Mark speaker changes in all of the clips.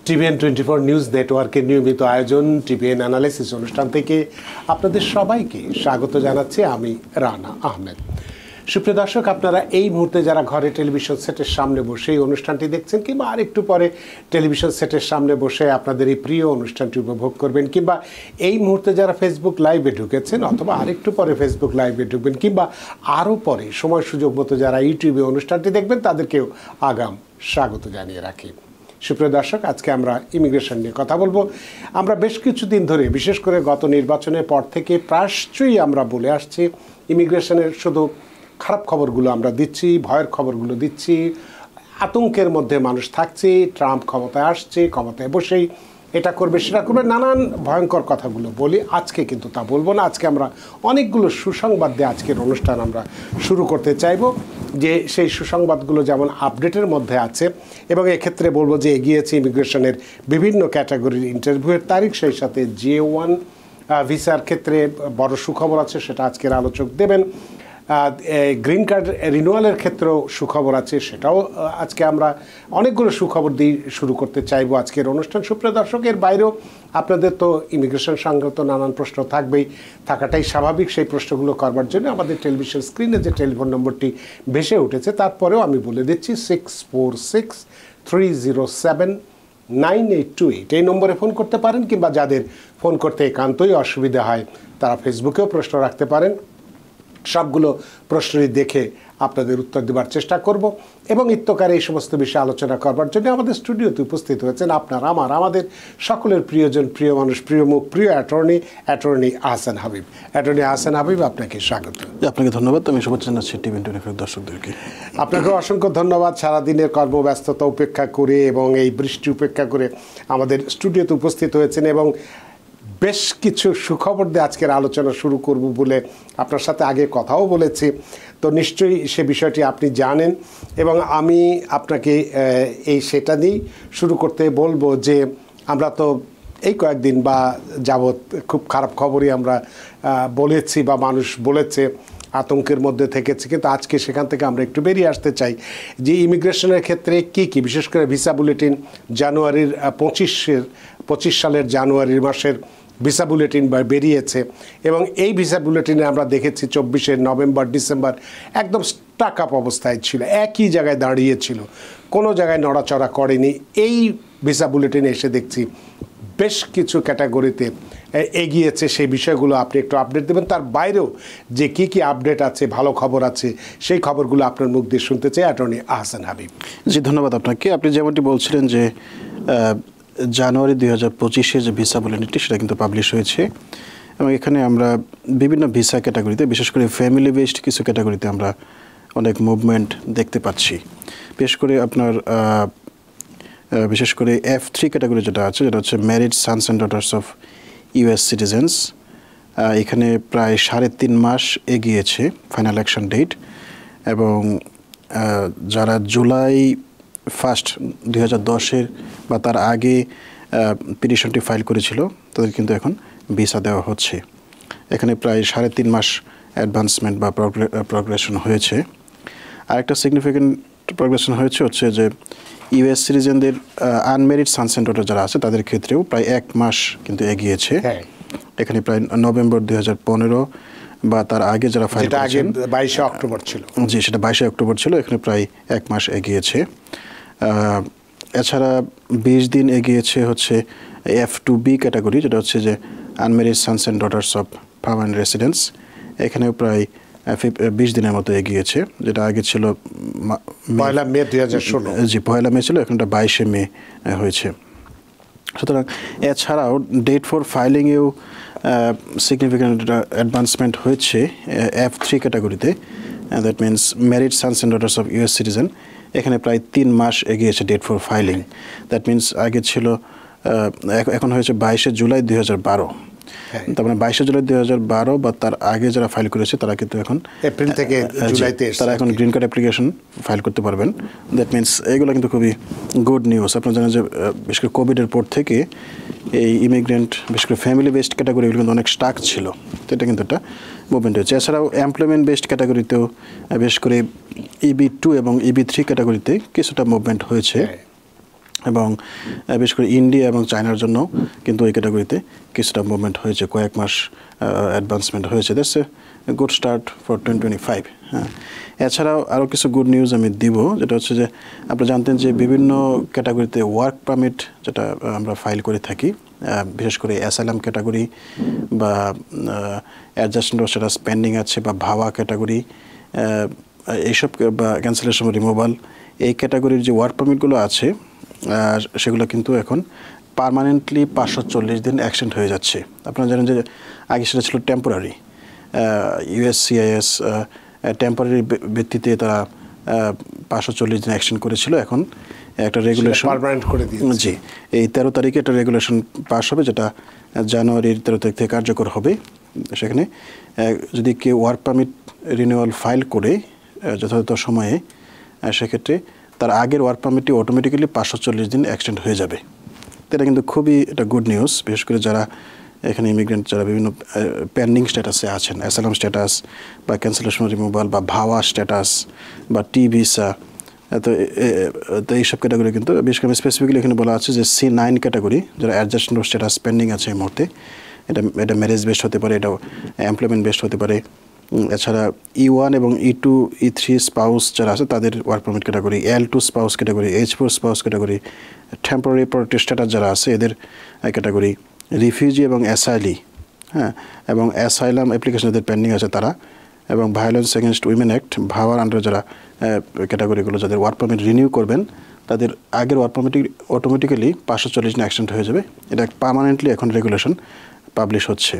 Speaker 1: TVN 24 news নেটওয়ার্কের নিয়মিত আয়োজন টিভিএন অ্যানালিসিস অনুষ্ঠান থেকে আপনাদের সবাইকে স্বাগত জানাচ্ছি। আমি রানা আহমেদ। সুপ্রিয় দর্শক, আপনারা এই মুহূর্তে যারা ঘরে টেলিভিশন সেটের সামনে বসে এই অনুষ্ঠানটি দেখছেন কিংবা আরেকটু পরে টেলিভিশন সেটের সামনে বসে আপনাদের এই প্রিয় অনুষ্ঠানটি উপভোগ করবেন, কিংবা এই মুহূর্তে যারা ফেসবুক লাইভে ঢুকেছেন অথবা আরেকটু পরে ফেসবুক লাইভে ঢুকবেন, কিংবা আরও পরে সময় সুযোগ মতো যারা ইউটিউবে অনুষ্ঠানটি দেখবেন তাদেরকেও আগাম স্বাগত জানিয়ে রাখি। সুপ্রিয় দর্শক, আজকে আমরা ইমিগ্রেশন নিয়ে কথা বলবো। আমরা বেশ কিছুদিন ধরে, বিশেষ করে গত নির্বাচনের পর থেকে প্রায়শই আমরা বলে আসছি ইমিগ্রেশনের শুধু খারাপ খবরগুলো আমরা দিচ্ছি, ভয়ের খবরগুলো দিচ্ছি, আতঙ্কের মধ্যে মানুষ থাকছে, ট্রাম্প ক্ষমতায় আসছে, ক্ষমতায় বসেই এটা করবে সেটা করবে, নানান ভয়ঙ্কর কথাগুলো বলি। আজকে কিন্তু তা বলবো না। আজকে আমরা অনেকগুলো সুসংবাদ দিয়ে আজকের অনুষ্ঠান আমরা শুরু করতে চাইব, যে সেই সুসংবাদগুলো যেমন আপডেটের মধ্যে আছে এবং এক্ষেত্রে বলবো যে এগিয়েছে ইমিগ্রেশনের বিভিন্ন ক্যাটাগরির ইন্টারভিউয়ের তারিখ, সেই সাথে J1 ভিসার ক্ষেত্রে বড় সুখবর আছে, সেটা আজকের আলোচক দেবেন। গ্রিন কার্ড রিনিউয়ালের ক্ষেত্রেও সুখবর আছে, সেটাও আজকে আমরা অনেকগুলো সুখবর দিয়ে শুরু করতে চাইবো আজকের অনুষ্ঠান। সুপ্রিয় দর্শকের বাইরেও আপনাদের তো ইমিগ্রেশন সংক্রান্ত নানান প্রশ্ন থাকবেই, থাকাটাই স্বাভাবিক। সেই প্রশ্নগুলো করবার জন্য আমাদের টেলিভিশন স্ক্রিনে যে টেলিফোন নম্বরটি ভেসে উঠেছে, তারপরেও আমি বলে দিচ্ছি 6463079828 এই নম্বরে ফোন করতে পারেন, কিংবা যাদের ফোন করতে একান্তই অসুবিধা হয় তারা ফেসবুকেও প্রশ্ন রাখতে পারেন। সবগুলো প্রশ্নই দেখে আপনাদের উত্তর দেওয়ার চেষ্টা করব। এবং ইত্যকারে এই সমস্ত বিষয়ে আলোচনা করবার জন্য আমাদের স্টুডিওতে উপস্থিত হয়েছেন আমাদের সকলের প্রিয়জন, প্রিয় মানুষ, প্রিয় মুখ, প্রিয় অ্যাটর্নি আহসান হাবিব। অ্যাটর্নি আহসান হাবিব, আপনাকে স্বাগত।
Speaker 2: আপনাকে ধন্যবাদ। আমি শুভেচ্ছা জানাচ্ছি টিভিএন 24 দর্শকদেরকে।
Speaker 1: আপনাকে অসংখ্য ধন্যবাদ। সারাদিনের কর্মব্যস্ততা উপেক্ষা করে এবং এই বৃষ্টি উপেক্ষা করে আমাদের স্টুডিওতে উপস্থিত হয়েছেন এবং বেশ কিছু সুখবর দিয়ে আজকের আলোচনা শুরু করব বলে আপনার সাথে আগে কথাও বলেছি, তো নিশ্চয়ই সে বিষয়টি আপনি জানেন এবং আমি আপনাকে সেটা নিয়েই শুরু করতে বলবো যে আমরা তো এই কয়েকদিন বা যাবৎ খুব খারাপ খবরই আমরা বলেছি বা মানুষ বলেছে, আতঙ্কের মধ্যে থেকেছে, কিন্তু আজকে সেখান থেকে আমরা একটু বেরিয়ে আসতে চাই যে ইমিগ্রেশনের ক্ষেত্রে কী বিশেষ করে ভিসা বুলেটিন জানুয়ারির 25 সালের জানুয়ারি মাসের ভিসা বুলেটিন বেরিয়েছে এবং এই ভিসা বুলেটিনে আমরা দেখেছি 24 নভেম্বর ডিসেম্বর একদম স্টাক আপ অবস্থায় ছিল, একই জায়গায় দাঁড়িয়েছিল, কোনো জায়গায় নড়াচড়া করেনি। এই ভিসা বুলেটিনে এসে দেখছি বেশ কিছু ক্যাটাগরিতে এগিয়েছে। সেই বিষয়গুলো আপনি একটু আপডেট দেবেন। তার বাইরেও যে কী আপডেট আছে, ভালো খবর আছে, সেই খবরগুলো আপনার মুখ দিয়ে শুনতে চাই অ্যাটর্নি আহসান হাবিব।
Speaker 2: জি, ধন্যবাদ আপনাকে। আপনি যেমনটি বলছিলেন যে জানুয়ারি 2025 যে ভিসা বুলেটিনটি সেটা কিন্তু পাবলিশ হয়েছে এবং এখানে আমরা বিভিন্ন ভিসা ক্যাটাগরিতে, বিশেষ করে ফ্যামিলি বেসড কিছু ক্যাটাগরিতে আমরা অনেক মুভমেন্ট দেখতে পাচ্ছি। বিশেষ করে F3 ক্যাটাগরি যেটা আছে, যেটা হচ্ছে married sons and daughters of US citizens, এখানে প্রায় 3.5 মাস এগিয়েছে ফাইনাল অ্যাকশন ডেট এবং যারা জুলাই 1, 2010 বা তার আগে পিটিশনটি ফাইল করেছিল তাদের কিন্তু এখন ভিসা দেওয়া হচ্ছে। এখানে প্রায় 3.5 মাস অ্যাডভান্সমেন্ট বা প্রগ্রেশন হয়েছে। আরেকটা সিগনিফিক্যান্ট প্রগ্রেশন হচ্ছে যে US সিটিজেনদের আনমেরিড সানস অ্যান্ড ডটার যারা আছে তাদের ক্ষেত্রেও প্রায় 1 মাস কিন্তু এগিয়েছে। এখানে প্রায় নভেম্বর 2015 বা তার আগে যারা ফাইল করেছেন,
Speaker 1: 22 অক্টোবর ছিল,
Speaker 2: জি সেটা 22 অক্টোবর ছিল, এখানে প্রায় 1 মাস এগিয়েছে। এছাড়া 20 দিন এগিয়েছে হচ্ছে F2B ক্যাটাগরি, যেটা হচ্ছে যে unmarried sons and daughters of permanent residence, এখানেও প্রায় 20 দিনের মতো এগিয়েছে, যেটা আগে ছিল
Speaker 1: 1 মে 2016।
Speaker 2: জি, 1 মে ছিল, এখন 22 মে হয়েছে। সুতরাং এছাড়াও ডেট ফর ফাইলিংয়েও সিগনিফিক্যান্ট অ্যাডভান্সমেন্ট হয়েছে F3 ক্যাটাগরিতে, that means married sons and daughters of US citizen, এখানে প্রায় 3 মাস এগিয়েছে date for filing. That means আগে ছিল, এখন হয়েছে 22 জুলাই 2012। তার মানে 22 জুলাই 2012 বা তার আগে যারা ফাইল করেছে তারা কিন্তু এখন
Speaker 1: এপ্রিল থেকে জুলাইতে
Speaker 2: তারা এখন গ্রিন কার্ড অ্যাপ্লিকেশন ফাইল করতে পারবেন। দ্যাট মিনস এগুলো কিন্তু খুবই গুড নিউজ। আপনারা জানেন যে বিশেষ করে কোভিডের পর থেকে এই ইমিগ্রেন্ট, বিশেষ করে ফ্যামিলি বেসড ক্যাটাগরিগুলো কিন্তু অনেক স্টাক ছিল, তো এটা কিন্তু একটা মুভমেন্ট হয়েছে। এছাড়াও এমপ্লয়মেন্ট বেসড ক্যাটাগরিতেও বিশেষ করে EB2 এবং EB3 ক্যাটাগরিতে কিছুটা মুভমেন্ট হয়েছে। এবং বিশেষ করে ইন্ডিয়া এবং চায়নার জন্য কিন্তু এই ক্যাটাগরিতে কিছুটা মুভমেন্ট হয়েছে, কয়েক মাস অ্যাডভান্সমেন্ট হয়েছে। That's a good start for 2025। হ্যাঁ, এছাড়াও আরও কিছু গুড নিউজ আমি দিব, যেটা হচ্ছে যে আপনারা জানতেন যে বিভিন্ন ক্যাটাগরিতে ওয়ার্ক পারমিট যেটা আমরা ফাইল করে থাকি, বিশেষ করে অ্যাসাইলাম ক্যাটাগরি বা অ্যাডজাস্টমেন্ট অফ স্ট্যাটাস পেন্ডিং আছে বা ভাওয়া ক্যাটাগরি, এইসব বা ক্যান্সেলেশন রিমুভাল, এই ক্যাটাগরির যে ওয়ার্ক পারমিটগুলো আছে সেগুলো কিন্তু এখন পার্মানেন্টলি 540 দিন এক্সটেন্ড হয়ে যাচ্ছে। আপনারা জানেন যে আগে সেটা ছিল টেম্পোরারি, ইউএসসিআইএস টেম্পোরারি ভিত্তিতে তারা 540 দিন এক্সটেন্ড করেছিল। এখন একটা রেগুলেশন
Speaker 1: পার্মানেন্ট করে দিয়েছে।
Speaker 2: জি, এই 13 তারিখে একটা রেগুলেশন পাস হবে, যেটা জানুয়ারির 13 তারিখ থেকে কার্যকর হবে। সেখানে যদি কেউ ওয়ার্ক পারমিট রিনিউয়াল ফাইল করে যথাযথ সময়ে, সেক্ষেত্রে তার আগের ওয়ার্ক পারমিটটি অটোমেটিক্যালি 540 দিন এক্সটেন্ড হয়ে যাবে। তো এটা কিন্তু খুবই এটা গুড নিউজ, বিশেষ করে যারা এখানে ইমিগ্রেন্ট যারা বিভিন্ন পেন্ডিং স্ট্যাটাসে আছেন, অ্যাসাইলাম স্ট্যাটাস বা ক্যান্সেলেশন রিমুভাল বা ভাওয়া স্ট্যাটাস বা টি ভিসা। তো এইসব ক্যাটাগরি কিন্তু বিশেষ করে স্পেসিফিক্যালি এখানে বলা আছে যে C9 ক্যাটাগরি, যারা অ্যাডজাস্টমেন্ট অফ স্ট্যাটাস পেন্ডিং আছে এই মুহূর্তে, এটা ম্যারেজ বেসড হতে পারে, এটা এমপ্লয়মেন্ট বেসড হতে পারে। এছাড়া E1 এবং E2 E3 স্পাউস যারা আছে তাদের work permit category, L2 spouse category, H4 spouse category, temporary protected status যারা আছে এদের ক্যাটাগরি, রিফিউজি এবং অ্যাসাইলি, হ্যাঁ, এবং অ্যাসাইলাম অ্যাপ্লিকেশন যাদের পেন্ডিং আছে তারা, এবং ভায়োলেন্স এগেনস্ট উইমেন অ্যাক্ট ভাওয়ার আন্ডারে যারা ক্যাটাগরিগুলো যাদের ওয়ার্ক পারমিট রিনিউ করবেন, তাদের আগের ওয়ার্ক পারমিট অটোমেটিক্যালি 540 দিন এক্সটেন্ড হয়ে যাবে। এটা পার্মানেন্টলি এখন রেগুলেশন পাবলিশ হচ্ছে।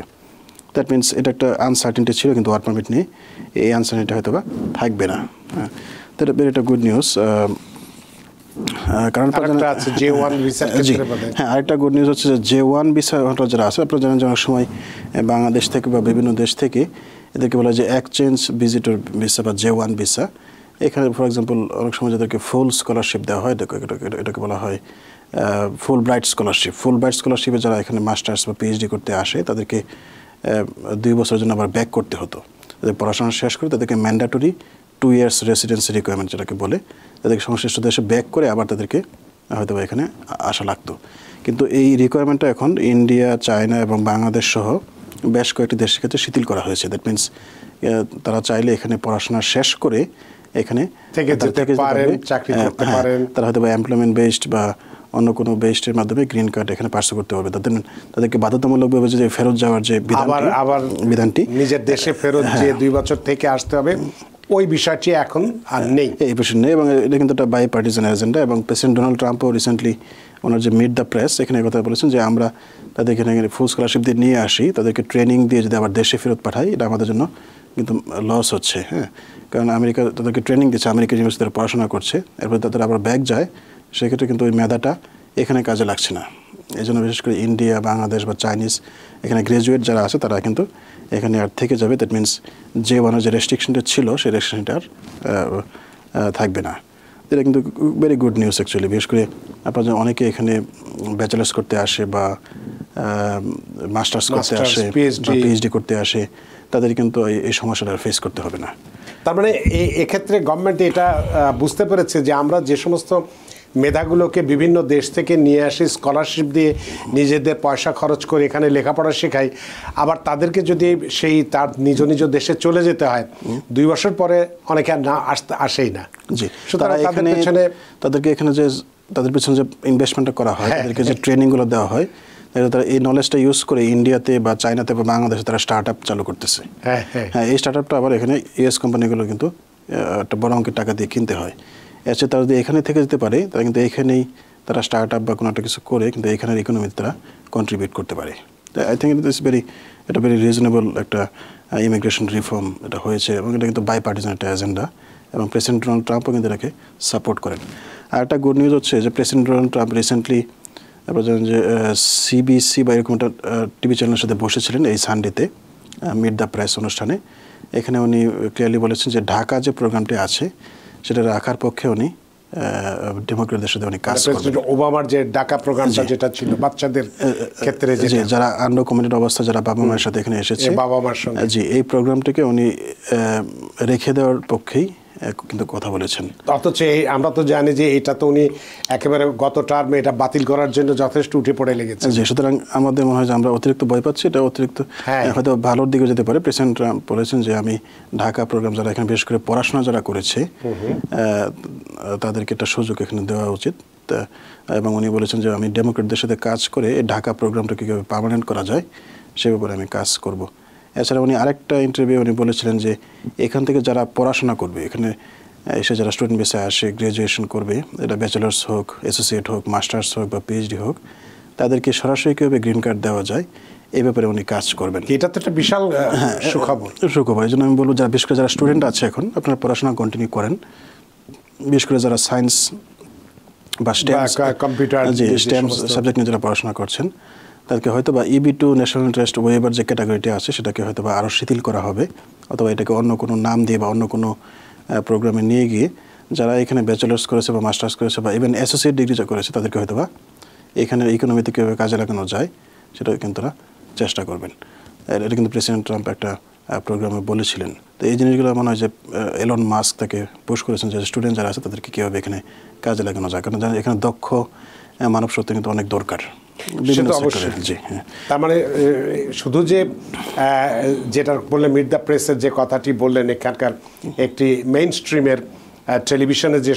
Speaker 2: দ্যাট মিনস এটা একটা আনসার্টেনটি ছিল কিন্তু ওয়ার্ক পারমিট নিয়ে, এই আনসার্টেনটি হয়তো বা থাকবে না। হ্যাঁ, তো এটা একটা গুড নিউজ। কারণ হ্যাঁ, আরেকটা গুড নিউজ হচ্ছে যে J1 ভিসা যারা আছে, আপনারা জানেন যে অনেক সময় বাংলাদেশ থেকে বা বিভিন্ন দেশ থেকে এদেরকে বলা হয় যে এক্সচেঞ্জ ভিজিটর ভিসা বা J1 ভিসা। এখানে ফর এক্সাম্পল অনেক সময় যাদেরকে ফুল স্কলারশিপ দেওয়া হয়, এটাকে বলা হয় ফুল ব্রাইট স্কলারশিপ। ফুল ব্রাইট স্কলারশিপে যারা এখানে মাস্টার্স বা পিএইচডি করতে আসে তাদেরকে 2 বছরের জন্য আবার ব্যাক করতে হতো। তাদের পড়াশোনা শেষ করে তাদেরকে ম্যান্ডেটরি 2 ইয়ার্স রেসিডেন্সি রিকোয়ারমেন্ট যেটাকে বলে, তাদেরকে সংশ্লিষ্ট দেশে ব্যাক করে আবার তাদেরকে হয়তো এখানে আসা লাগতো। কিন্তু এই রিকোয়ারমেন্টটা এখন ইন্ডিয়া, চায়না এবং বাংলাদেশ সহ বেশ কয়েকটি দেশের ক্ষেত্রে শিথিল করা হয়েছে। দ্যাট মিনস তারা চাইলে এখানে পড়াশোনা শেষ করে এখানে তারা হয়তো বা এমপ্লয়মেন্ট বেসড বা অন্য কোনো বেস্টের মাধ্যমে গ্রিন কার্ড এখানে পার্সু করতে হবে। তাদেরকে বাধ্যতামূলকভাবে যে ফেরত যাওয়ার যে বিধানটি
Speaker 1: নিজের দেশে ফেরত যে 2 বছর থেকে আসতে হবে, ওই বিষয়টি এখন আর নেই,
Speaker 2: এই বিষয় নেই। এবং এটা কিন্তু একটা বাই পার্টিজান এজেন্ডা। এবং প্রেসিডেন্ট ডোনাল্ড ট্রাম্পও রিসেন্টলি ওনার যে মিট দ্য প্রেস এখানে কথা বলেছেন যে আমরা তাদেরকে এখানে ফুল স্কলারশিপ দিয়ে নিয়ে আসি, তাদেরকে ট্রেনিং দিয়ে যদি আবার দেশে ফেরত পাঠাই, এটা আমাদের জন্য কিন্তু লস হচ্ছে। হ্যাঁ, কারণ আমেরিকা তাদেরকে ট্রেনিং দিচ্ছে, আমেরিকা ইউনিভার্সিটিতে পড়াশোনা করছে, এরপর তাদের আবার ব্যাক যায়, সেক্ষেত্রে কিন্তু ওই মেধাটা এখানে কাজে লাগছে না। এই জন্য বিশেষ করে ইন্ডিয়া, বাংলাদেশ বা চাইনিজ এখানে গ্র্যাজুয়েট যারা আছে তারা কিন্তু এখানে আর থেকে যাবে। দ্যাট মিনস J1 যে রেস্ট্রিকশনটা ছিল সেই রেস্ট্রিকশনটা আর থাকবে না। এটা কিন্তু ভেরি গুড নিউজ অ্যাকচুয়ালি। বিশেষ করে আপনারা অনেকে এখানে ব্যাচেলার্স করতে আসে বা মাস্টার্স করতে আসে, পিএইচডি করতে আসে, তাদের কিন্তু এই সমস্যাটা ফেস করতে হবে না।
Speaker 1: তার মানে এক্ষেত্রে গভর্নমেন্ট এটা বুঝতে পেরেছে যে আমরা যে সমস্ত মেধাগুলোকে বিভিন্ন দেশ থেকে নিয়ে আসি, স্কলারশিপ দিয়ে নিজেদের পয়সা খরচ করে এখানে লেখাপড়া শেখাই, আবার তাদেরকে যদি সেই তার নিজ নিজ দেশে চলে যেতে হয় 2 বছর পরে অনেকে আর না আসেই না।
Speaker 2: জি, সুতরাং তাদেরকে এখানে যে তাদের পিছনে যে ইনভেস্টমেন্টটা করা হয়, তাদেরকে যে ট্রেনিংগুলো দেওয়া হয়, তারা এই নলেজটা ইউজ করে ইন্ডিয়াতে বা চায়নাতে বা বাংলাদেশে তারা স্টার্ট আপ চালু করতেছে। হ্যাঁ, এই স্টার্ট আপটা আবার এখানে ইউএস কোম্পানিগুলো কিন্তু একটা বড় অঙ্কের টাকা দিয়ে কিনতে হয়। এর চেয়ে তারা যদি এখানে থেকে যেতে পারে, তারা কিন্তু এখানেই তারা স্টার্ট আপ বা কোনো একটা কিছু করে কিন্তু এখানের ইকোনমিতে তারা কন্ট্রিবিউট করতে পারে। তো আই থিঙ্ক ইট ইস এটা ভেরি রিজনেবল একটা ইমিগ্রেশন রিফর্ম এটা হয়েছে, এবং এটা কিন্তু বাই পার্টিজান একটা এজেন্ডা, এবং প্রেসিডেন্ট ডোনাল্ড ট্রাম্পও কিন্তু এটাকে সাপোর্ট করেন। আর একটা গুড নিউজ হচ্ছে যে প্রেসিডেন্ট ডোনাল্ড ট্রাম্প রিসেন্টলি আপনারা জানেন যে সিবিসি বা এরকম একটা টিভি চ্যানেলের সাথে বসেছিলেন এই সানডেতে মিট দ্য প্রেস অনুষ্ঠানে। এখানে উনি ক্লিয়ারলি বলেছেন যে ঢাকা যে প্রোগ্রামটি আছে সেটা রাখার পক্ষে উনি ডেমোক্রেটদের সাথে উনি কাজ করবেন।
Speaker 1: ওবামার যে ঢাকা প্রোগ্রামটা যেটা ছিল বাচ্চাদের ক্ষেত্রে,
Speaker 2: যারা আনডকুমেন্টেড অবস্থা যারা বাবা মায়ের সাথে এখানে এসেছে,
Speaker 1: বাবা মার সঙ্গে,
Speaker 2: জি, এই প্রোগ্রামটিকে উনি রেখে দেওয়ার পক্ষেই কিন্তু কথা বলেছেন।
Speaker 1: অথচ আমরা তো জানি যে এটা তো উনি একেবারে গত টার্মে এটা বাতিল করার জন্য যথেষ্ট উঠে পড়ে লেগেছে।
Speaker 2: জি, সুতরাং আমাদের মনে হয় যে আমরা অতিরিক্ত ভয় পাচ্ছি, এটা অতিরিক্ত হয়তো ভালোর দিকে যেতে পারে। প্রেসিডেন্ট ট্রাম্প বলেছেন যে আমি ঢাকা প্রোগ্রাম যারা এখানে বিশেষ করে পড়াশোনা যারা করেছে তাদেরকে একটা সুযোগ এখানে দেওয়া উচিত, এবং উনি বলেছেন যে আমি ডেমোক্রেটদের সাথে কাজ করে এই ঢাকা প্রোগ্রামটা কীভাবে পার্মানেন্ট করা যায় সে ব্যাপারে আমি কাজ করব। এছাড়া উনি আরেকটা ইন্টারভিউ উনি বলেছিলেন যে এখান থেকে যারা পড়াশোনা করবে, এখানে এসে যারা স্টুডেন্ট বেসে আসে গ্র্যাজুয়েশন করবে, এটা ব্যাচেলার্স হোক, অ্যাসোসিয়েট হোক, মাস্টার্স হোক বা পিএইচডি হোক, তাদেরকে সরাসরি কীভাবে গ্রিন কার্ড দেওয়া যায় এই ব্যাপারে উনি কাজ করবেন।
Speaker 1: এটা তো একটা বিশাল সুখবর।
Speaker 2: এই জন্য আমি বলবো যারা বিশেষ করে যারা স্টুডেন্ট আছে এখন আপনারা পড়াশোনা কন্টিনিউ করেন, বিশেষ করে যারা সায়েন্স বা
Speaker 1: কম্পিউটার
Speaker 2: স্টেম সাবজেক্ট নিয়ে যারা পড়াশোনা করছেন তাদেরকে হয়তো বা EB2 ন্যাশনাল ইন্টারেস্ট ওয়েবার যে ক্যাটাগরিটি আছে সেটাকে হয়তো বা আরও শিথিল করা হবে, অথবা এটাকে অন্য কোনো নাম দিয়ে বা অন্য কোনো প্রোগ্রামে নিয়ে গিয়ে যারা এখানে ব্যাচেলার্স করেছে বা মাস্টার্স করেছে বা ইভেন অ্যাসোসিয়েট ডিগ্রি যা করেছে তাদেরকে হয়তো বা এখানে ইকোনমিতে কীভাবে কাজে লাগানো যায় সেটা কিন্তু তারা চেষ্টা করবেন। এটা কিন্তু প্রেসিডেন্ট ট্রাম্প একটা প্রোগ্রামে বলেছিলেন। তো এই জিনিসগুলো মনে হয় যে এলন মাস্ক তাকে পুশ করেছেন যে স্টুডেন্ট যারা আছে তাদেরকে কীভাবে এখানে কাজে লাগানো যায়, কারণ এখানে দক্ষ মানব শক্তি কিন্তু অনেক দরকার।
Speaker 1: তার মানে শুধু যে যেটা বললেন মিট দ্য প্রেসের যে কথাটি বললেন, এখানকার একটি মেইন স্ট্রিমের টেলিভিশনে যে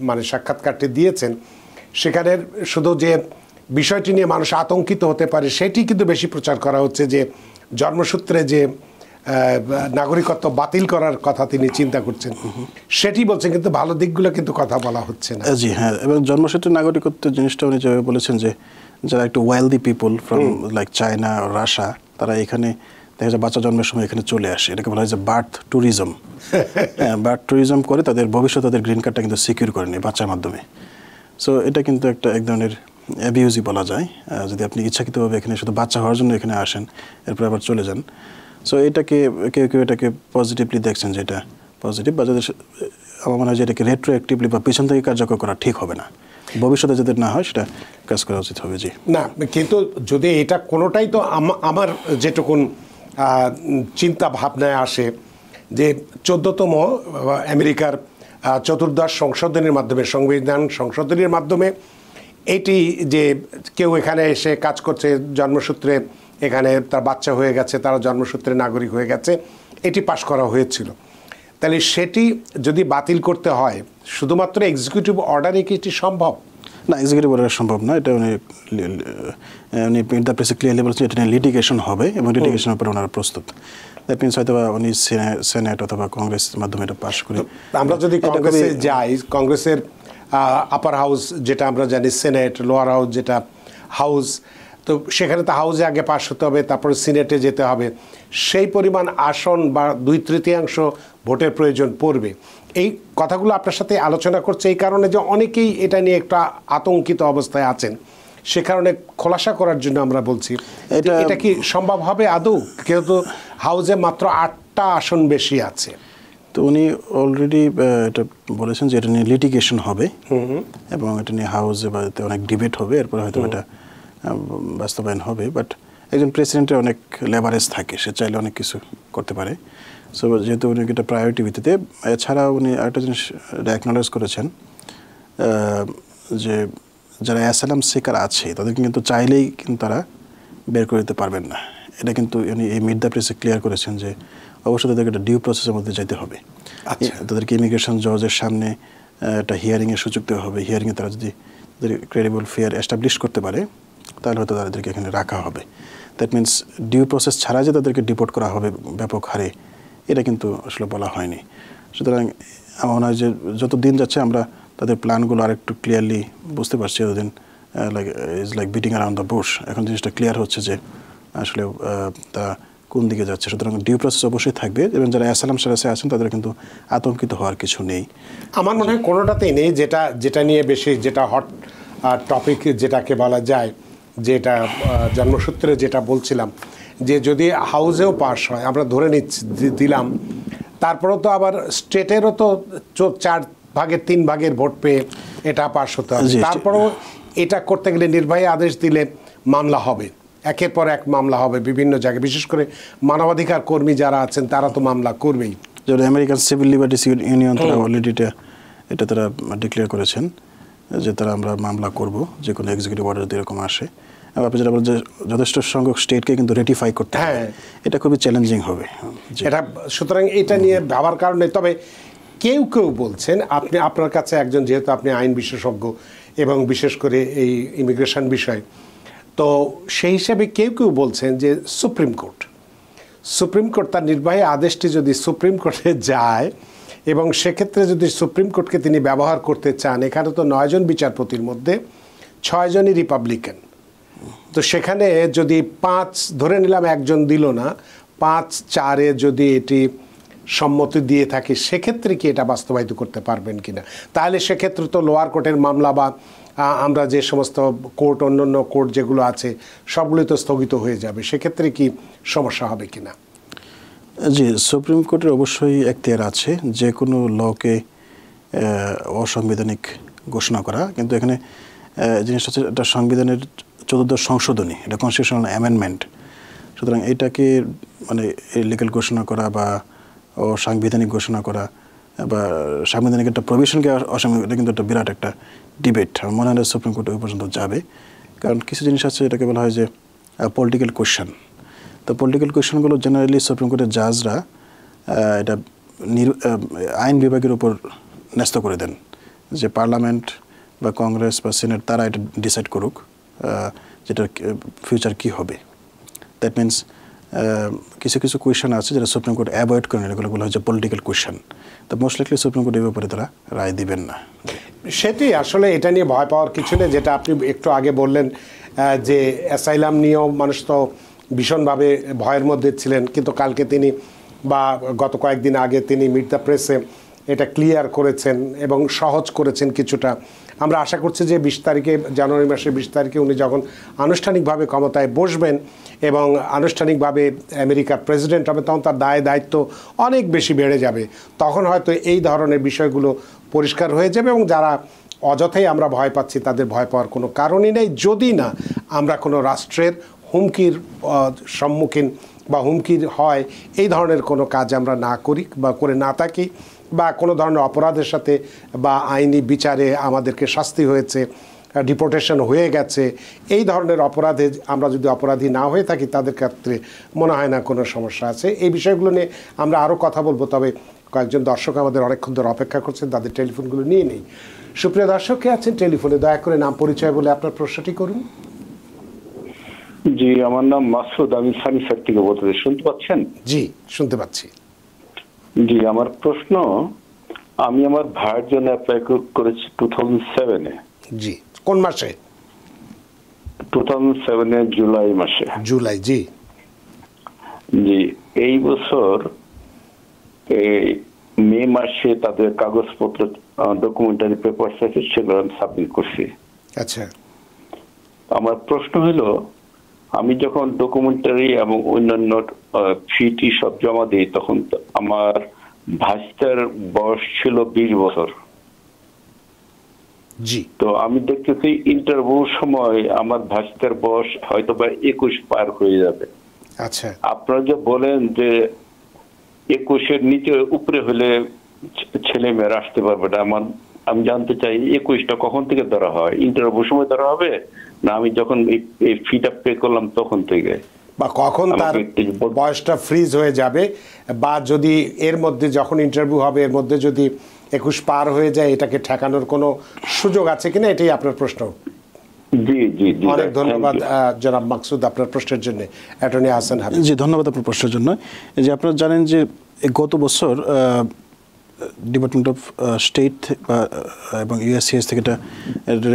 Speaker 1: মানে সাক্ষাৎকারটি দিয়েছেন সেখানে শুধু যে বিষয়টি নিয়ে মানুষ আতঙ্কিত হতে পারে সেটি কিন্তু বেশি প্রচার করা হচ্ছে, যে জন্মসূত্রে যে নাগরিকত্ব বাতিল করার কথা তিনি চিন্তা করছেন সেটি বলছেন, কিন্তু ভালো দিকগুলো কিন্তু কথা বলা হচ্ছে না।
Speaker 2: জি হ্যাঁ, এবং জন্মসূত্রে নাগরিকত্ব জিনিসটা উনি যেভাবে বলেছেন যে যারা একটু wealthy people from like China Russia তারা এখানে দেখা যায় বাচ্চা জন্মের সময় এখানে চলে আসে, এটাকে বলা হয় যে বার্থ ট্যুরিজম। বার্থ ট্যুরিজম করে তাদের ভবিষ্যৎ তাদের গ্রিন কার্ডটা কিন্তু সিকিউর করে নেয় বাচ্চার মাধ্যমে। সো এটা কিন্তু এক ধরনের অ্যাবিউজই বলা যায়, যদি আপনি ইচ্ছাকৃতভাবে এখানে শুধু বাচ্চা হওয়ার জন্য এখানে আসেন এরপর আবার চলে যান। সো এটাকে কেউ এটাকে পজিটিভলি দেখছেন যে এটা পজিটিভ, বা যাদের আমার মনে হয় যে এটাকে রেট্রোঅ্যাক্টিভলি বা পিছন থেকে কার্যকর করা ঠিক হবে না, ভবিষ্যতে যাদের না হয় সেটা কাজ করা উচিত হবে। জি
Speaker 1: না, কিন্তু যদি এটা কোনোটাই তো আমার যেটুকুন চিন্তা ভাবনায় আসে যে 14তম আমেরিকার চতুর্দশ সংশোধনীর মাধ্যমে, সংবিধান সংশোধনীর মাধ্যমে এটি যে কেউ এখানে এসে কাজ করছে জন্মসূত্রে, এখানে তার বাচ্চা হয়ে গেছে, তারা জন্মসূত্রে নাগরিক হয়ে গেছে, এটি পাশ করা হয়েছিল। তাহলে সেটি যদি বাতিল করতে হয় শুধুমাত্র এক্সিকিউটিভ অর্ডারে কি এটি সম্ভব?
Speaker 2: না, এক্সিকিউটিভ অর্ডার সম্ভব না। এটা উনি দ্য প্রেসে ক্লিয়ারলি বলছেন এটা নিয়ে লিটিগেশন হবে এবং লিটিগেশনের উপরে ওনারা প্রস্তুত। দ্যাট মিনস হয়তো উনি সেনেট অথবা কংগ্রেসের মাধ্যমে এটা পাশ করে।
Speaker 1: আমরা যদি কংগ্রেসে যাই, কংগ্রেসের আপার হাউস যেটা আমরা জানি, সেনেট, লোয়ার হাউস যেটা হাউস, তো সেখানে তো হাউসে আগে পাশ হতে হবে, তারপরে সিনেটে যেতে হবে, সেই পরিমাণ আসন বা 2/3 ভোটের প্রয়োজন পড়বে। এই কথাগুলো আপনার সাথে আলোচনা করছে এই কারণে যে অনেকেই এটা নিয়ে একটা আতঙ্কিত অবস্থায় আছেন, সে কারণে খোলাসা করার জন্য আমরা বলছি এটা কি সম্ভব হবে আদৌ? কিন্তু হাউসে মাত্র 8টা আসন বেশি আছে।
Speaker 2: তো উনি অলরেডি এটা বলেছেন যে এটা নিয়ে লিটিগেশন হবে এবং এটা নিয়ে হাউসে বা অনেক ডিবেট হবে, এরপরে হয়তো এটা বাস্তবায়ন হবে। বাট একজন প্রেসিডেন্টের অনেক লেভারেজ থাকে, সে চাইলে অনেক কিছু করতে পারে। সো যেহেতু উনি এটা প্রায়োরিটি ভিত্তিতে, এছাড়া উনি আরেকটা জিনিস অ্যাকনোলেজ করেছেন যে যারা অ্যাসাইলাম সিকার আছে তাদেরকে কিন্তু চাইলেই কিন্তু তারা বের করে দিতে পারবেন না। এটা কিন্তু উনি এই মিট দ্য প্রেসে ক্লিয়ার করেছেন যে অবশ্যই তাদেরকে একটা ডিউ প্রসেসের মধ্যে যেতে হবে। তাদেরকে ইমিগ্রেশন জজের সামনে একটা হিয়ারিংয়ের সুযোগ দেওয়া হবে। হিয়ারিংয়ে তারা যদি তাদের ক্রেডিবল ফেয়ার এস্টাবলিশ করতে পারে তাহলে হয়তো তাদেরকে এখানে রাখা হবে। দ্যাট মিনস ডিউ প্রসেস ছাড়া যে তাদেরকে ডিপোর্ট করা হবে ব্যাপক হারে, এটা কিন্তু আসলে বলা হয়নি। সুতরাং আমার মনে হয় যে যত দিন যাচ্ছে আমরা তাদের প্ল্যানগুলো আরেকটু ক্লিয়ারলি বুঝতে পারছি। এতদিন like beating around the Bush, এখন জিনিসটা ক্লিয়ার হচ্ছে যে আসলে তারা কোন দিকে যাচ্ছে। সুতরাং ডিউ প্রসেস অবশ্যই থাকবে এবং যারা অ্যাসাইলাম স্ট্যাটাসে আছেন তাদের কিন্তু আতঙ্কিত হওয়ার কিছু নেই।
Speaker 1: আমার মনে হয় কোনোটাতেই নেই। যেটা নিয়ে বেশি যেটা হট টপিক যেটাকে বলা যায়, যেটা জন্মসূত্রে যেটা বলছিলাম, যে যদি হাউসেও পাস হয়, আমরা ধরে দিলাম, তারপরেও তো আবার স্টেটেরও তো 4/3 ভোট পেয়ে এটা পাস হতে হবে। তারপরেও এটা করতে গেলে নির্বাহী আদেশ দিলে মামলা হবে, একের পর এক মামলা হবে বিভিন্ন জায়গায়, বিশেষ করে মানবাধিকার কর্মী যারা আছেন তারা তো মামলা করবেই।
Speaker 2: যেটা আমেরিকান সিভিল লিবার্টিস ইউনিয়ন তারা অলরেডি এটা তারা ডিক্লেয়ার করেছেন যে তারা আমরা মামলা করব যে কোনো এক্সিকিউটিভ অর্ডার যদি এরকম আসে। এবং আপনি যেটা বলেন যে যথেষ্ট সংখ্যক স্টেটকে কিন্তু রেটিফাই করতে হবে, এটা খুবই চ্যালেঞ্জিং হবে
Speaker 1: এটা। সুতরাং এটা নিয়ে ভাবার কারণে, তবে কেউ কেউ বলছেন, আপনি আপনার কাছে একজন, যেহেতু আপনি আইন বিশেষজ্ঞ এবং বিশেষ করে এই ইমিগ্রেশন বিষয়, তো সেই হিসাবে কেউ কেউ বলছেন যে সুপ্রিম কোর্ট তার নির্বাহী আদেশটি যদি সুপ্রিম কোর্টে যায় এবং সেক্ষেত্রে যদি সুপ্রিম কোর্টকে তিনি ব্যবহার করতে চান, এখানে তো 9 জন বিচারপতির মধ্যে 6 জনই রিপাবলিকান, তো সেখানে যদি 5 ধরে নিলাম একজন দিল না, 5-4-এ যদি এটি সম্মতি দিয়ে থাকে, সেক্ষেত্রে কি এটা বাস্তবায়িত করতে পারবেন কিনা? তাহলে সেক্ষেত্রে তো লোয়ার কোর্টের মামলা বা আমরা যে সমস্ত কোর্ট, অন্যান্য কোর্ট যেগুলো আছে সবগুলো তো স্থগিত হয়ে যাবে, সেক্ষেত্রে কি সমস্যা হবে কিনা?
Speaker 2: জি, সুপ্রিম কোর্টের অবশ্যই এখতিয়ার আছে যে কোনো লকে অসাংবিধানিক ঘোষণা করা, কিন্তু এখানে জিনিসটা হচ্ছে এটা সংবিধানের 14th সংশোধনী, এটা কনস্টিটিউশনাল অ্যামেন্ডমেন্ট। সুতরাং এটাকে মানে লিগ্যাল ঘোষণা করা বা অসাংবিধানিক ঘোষণা করা বা সাংবিধানিক একটা প্রভিশনকে অসাংবিধানিক, এটা কিন্তু একটা বিরাট একটা ডিবেট। আমার মনে হয় সুপ্রিম কোর্ট ওই পর্যন্ত যাবে, কারণ কিছু জিনিস আছে এটাকে বলা হয় যে পলিটিক্যাল কোয়েশ্চেন। তো পলিটিক্যাল কোয়েশ্চেনগুলো জেনারেলি সুপ্রিম কোর্টের জাজরা এটা আইন বিভাগের উপর ন্যস্ত করে দেন, যে পার্লামেন্ট বা কংগ্রেস বা সিনেট তারা এটা ডিসাইড করুক যেটার ফিউচার কী হবে। দ্যাট মিনস কিছু কিছু কোয়েশ্চেন আছে যেটা সুপ্রিম কোর্ট অ্যাভয়েড করেন, এগুলো বলা হচ্ছে পলিটিক্যাল কোয়েশ্চেন। তো মোস্ট লাইকলি সুপ্রিম কোর্ট এই ব্যাপারে তারা রায় দিবেন না।
Speaker 1: সেটি আসলে এটা নিয়ে ভয় পাওয়ার কিছু নেই, যেটা আপনি একটু আগে বললেন যে অ্যাসাইলাম নিয়েও মানুষ তো ভীষণভাবে ভয়ের মধ্যে ছিলেন, কিন্তু কালকে তিনি বা গত কয়েকদিন আগে তিনি মিট দ্য প্রেসে এটা ক্লিয়ার করেছেন এবং সহজ করেছেন কিছুটা। আমরা আশা করছি যে 20 তারিখে, জানুয়ারি মাসের 20 তারিখে উনি যখন আনুষ্ঠানিকভাবে ক্ষমতায় বসবেন এবং আনুষ্ঠানিকভাবে আমেরিকার প্রেসিডেন্ট হবে, তখন তার দায়িত্ব অনেক বেশি বেড়ে যাবে। তখন হয়তো এই ধরনের বিষয়গুলো পরিষ্কার হয়ে যাবে এবং যারা অযথাই আমরা ভয় পাচ্ছি তাদের ভয় পাওয়ার কোনো কারণই নেই, যদি না আমরা কোনো রাষ্ট্রের হুমকির সম্মুখীন বা হুমকির হয় এই ধরনের কোনো কাজ আমরা না করি বা করে না থাকি, বা কোনো ধরনের অপরাধের সাথে বা আইনি বিচারে আমাদেরকে শাস্তি হয়েছে, ডিপোর্টেশন হয়ে গেছে, এই ধরনের অপরাধে আমরা যদি অপরাধী না হয়ে থাকি তাদের ক্ষেত্রে মনে হয় না কোনো সমস্যা আছে। এই বিষয়গুলো নিয়ে আমরা আরও কথা বলবো, তবে কয়েকজন দর্শক আমাদের অনেকক্ষণ ধরে অপেক্ষা করছেন, তাদের টেলিফোনগুলো নিয়ে নেই। সুপ্রিয় দর্শক কে আছেন টেলিফোনে, দয়া করে নাম পরিচয় বলে আপনার প্রশ্নটি করুন।
Speaker 3: জি, আমার নাম মাসুদ, আমি সানিসার থেকে বলতে। শুনতে পাচ্ছেন?
Speaker 1: জি, শুনতে পাচ্ছি।
Speaker 3: জি, আমার প্রশ্ন, আমি আমার ভাইয়ের জন্য অ্যাপ্লাই করেছি 2007-এ।
Speaker 1: জি, কোন মাসে?
Speaker 3: 2007-এর জুলাই মাসে।
Speaker 1: জুলাই, জি
Speaker 3: জি। এই বছর মে মাসে তাদের কাগজপত্র, ডকুমেন্টারি পেপার সেগুলো আমি সাবমিট করছি।
Speaker 1: আচ্ছা,
Speaker 3: আমার প্রশ্ন হলো, আমি যখন ডকুমেন্টারি এবং অন্যান্য ফিটি সব জমা দিই, তখন আমার ভাইস্তার বয়স ছিল 20 বছর।
Speaker 1: জি।
Speaker 3: তো আমি দেখতেছি ইন্টারভিউর সময় আমার ভাইস্তার বয়স হয়তো বা 21 পার হয়ে যাবে।
Speaker 1: আচ্ছা, আপনারা
Speaker 3: যে বলেন যে 21-এর নিচে উপরে হলে ছেলে মেয়েরা আসতে পারবে না, আমি জানতে চাই 21টা কখন থেকে ধরা হয়? ইন্টারভিউ সময় ধরা হবে না আমি যখন এই ফিটা পে করলাম তখন থেকে,
Speaker 1: বা কখন তার বয়সটা ফ্রিজ হয়ে যাবে, বা যদি এর মধ্যে যখন ইন্টারভিউ হবে এর মধ্যে যদি 21 পার হয়ে যায়, এটাকে ঠেকানোর কোনো সুযোগ আছে কিনা, এটাই আপনার প্রশ্ন?
Speaker 3: জি জি জি,
Speaker 1: অনেক ধন্যবাদ জনাব মাকসুদ আপনার প্রশ্নের জন্য। অ্যাটর্নি হাসান হাবিব।
Speaker 2: জি, ধন্যবাদ আপনার প্রশ্নের জন্য। এই যে আপনারা জানেন যে গত বছর ডিপার্টমেন্ট অফ স্টেট এবং ইউএসসিএস থেকে একটা